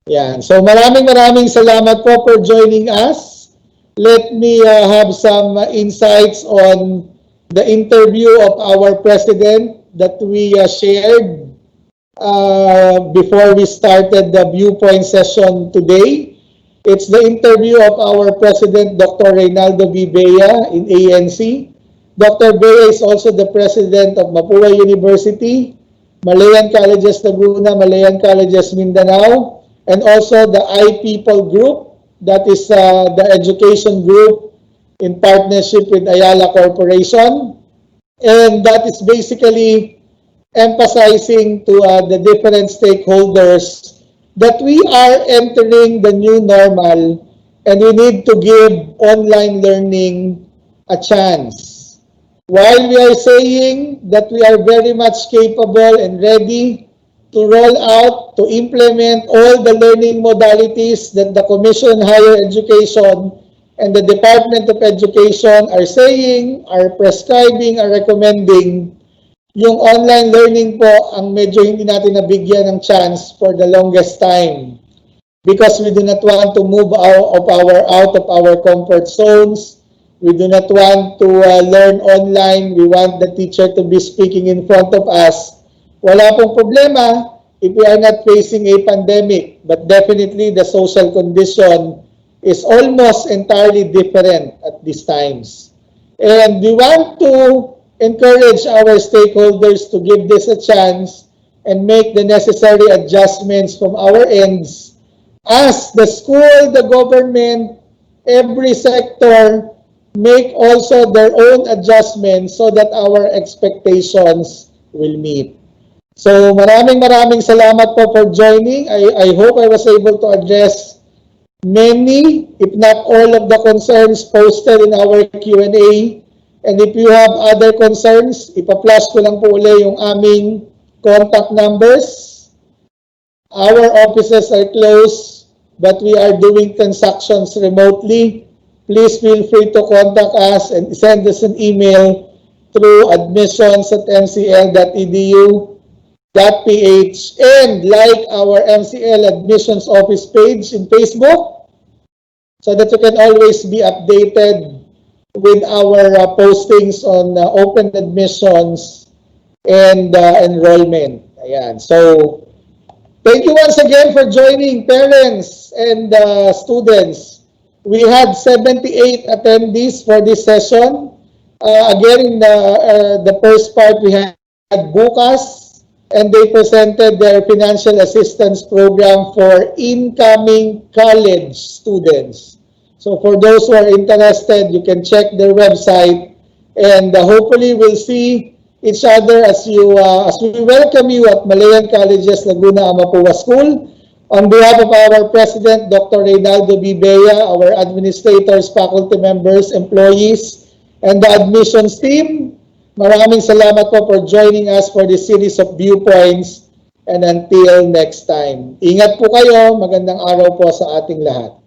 Yan. So maraming salamat po for joining us. Let me have some insights on the interview of our president that we shared before we started the Viewpoint session today. It's the interview of our president, Dr. Reynaldo V. Bea in ANC. Dr. Bea is also the president of Mapua University, Malayan Colleges Laguna, Malayan Colleges Mindanao, and also the iPeople Group, that is the education group in partnership with Ayala Corporation. And that is basically emphasizing to the different stakeholders that we are entering the new normal and we need to give online learning a chance. While we are saying that we are very much capable and ready to roll out, to implement all the learning modalities that the Commission on Higher Education and the Department of Education are saying, are prescribing, are recommending, yung online learning po ang medyo hindi natin nabigyan ng chance for the longest time because we do not want to move out of our comfort zones. We do not want to learn online. We want the teacher to be speaking in front of us. Wala pong problema if we are not facing a pandemic, but definitely the social condition is almost entirely different at these times. And we want to encourage our stakeholders to give this a chance and make the necessary adjustments from our ends as the school, the government, every sector make also their own adjustments so that our expectations will meet. So maraming salamat po for joining. I hope I was able to address many, if not all of the concerns posted in our Q&A. And if you have other concerns, ipa-flash ko lang po ulit yung aming contact numbers. Our offices are closed, but we are doing transactions remotely. Please feel free to contact us and send us an email through admissions@mcl.edu.ph and like our MCL Admissions Office page in Facebook so that you can always be updated with our postings on open admissions and enrollment. Ayan. So, thank you once again for joining, parents and students. We had 78 attendees for this session. Again, in the first part, we had Bukas, and they presented their financial assistance program for incoming college students. So for those who are interested, you can check their website, and hopefully we'll see each other as we welcome you at Malayan Colleges Laguna Mapua School. On behalf of our President, Dr. Reynaldo V. Bea, our administrators, faculty members, employees, and the admissions team, maraming salamat po for joining us for this series of Viewpoints, and until next time. Ingat po kayo, magandang araw po sa ating lahat.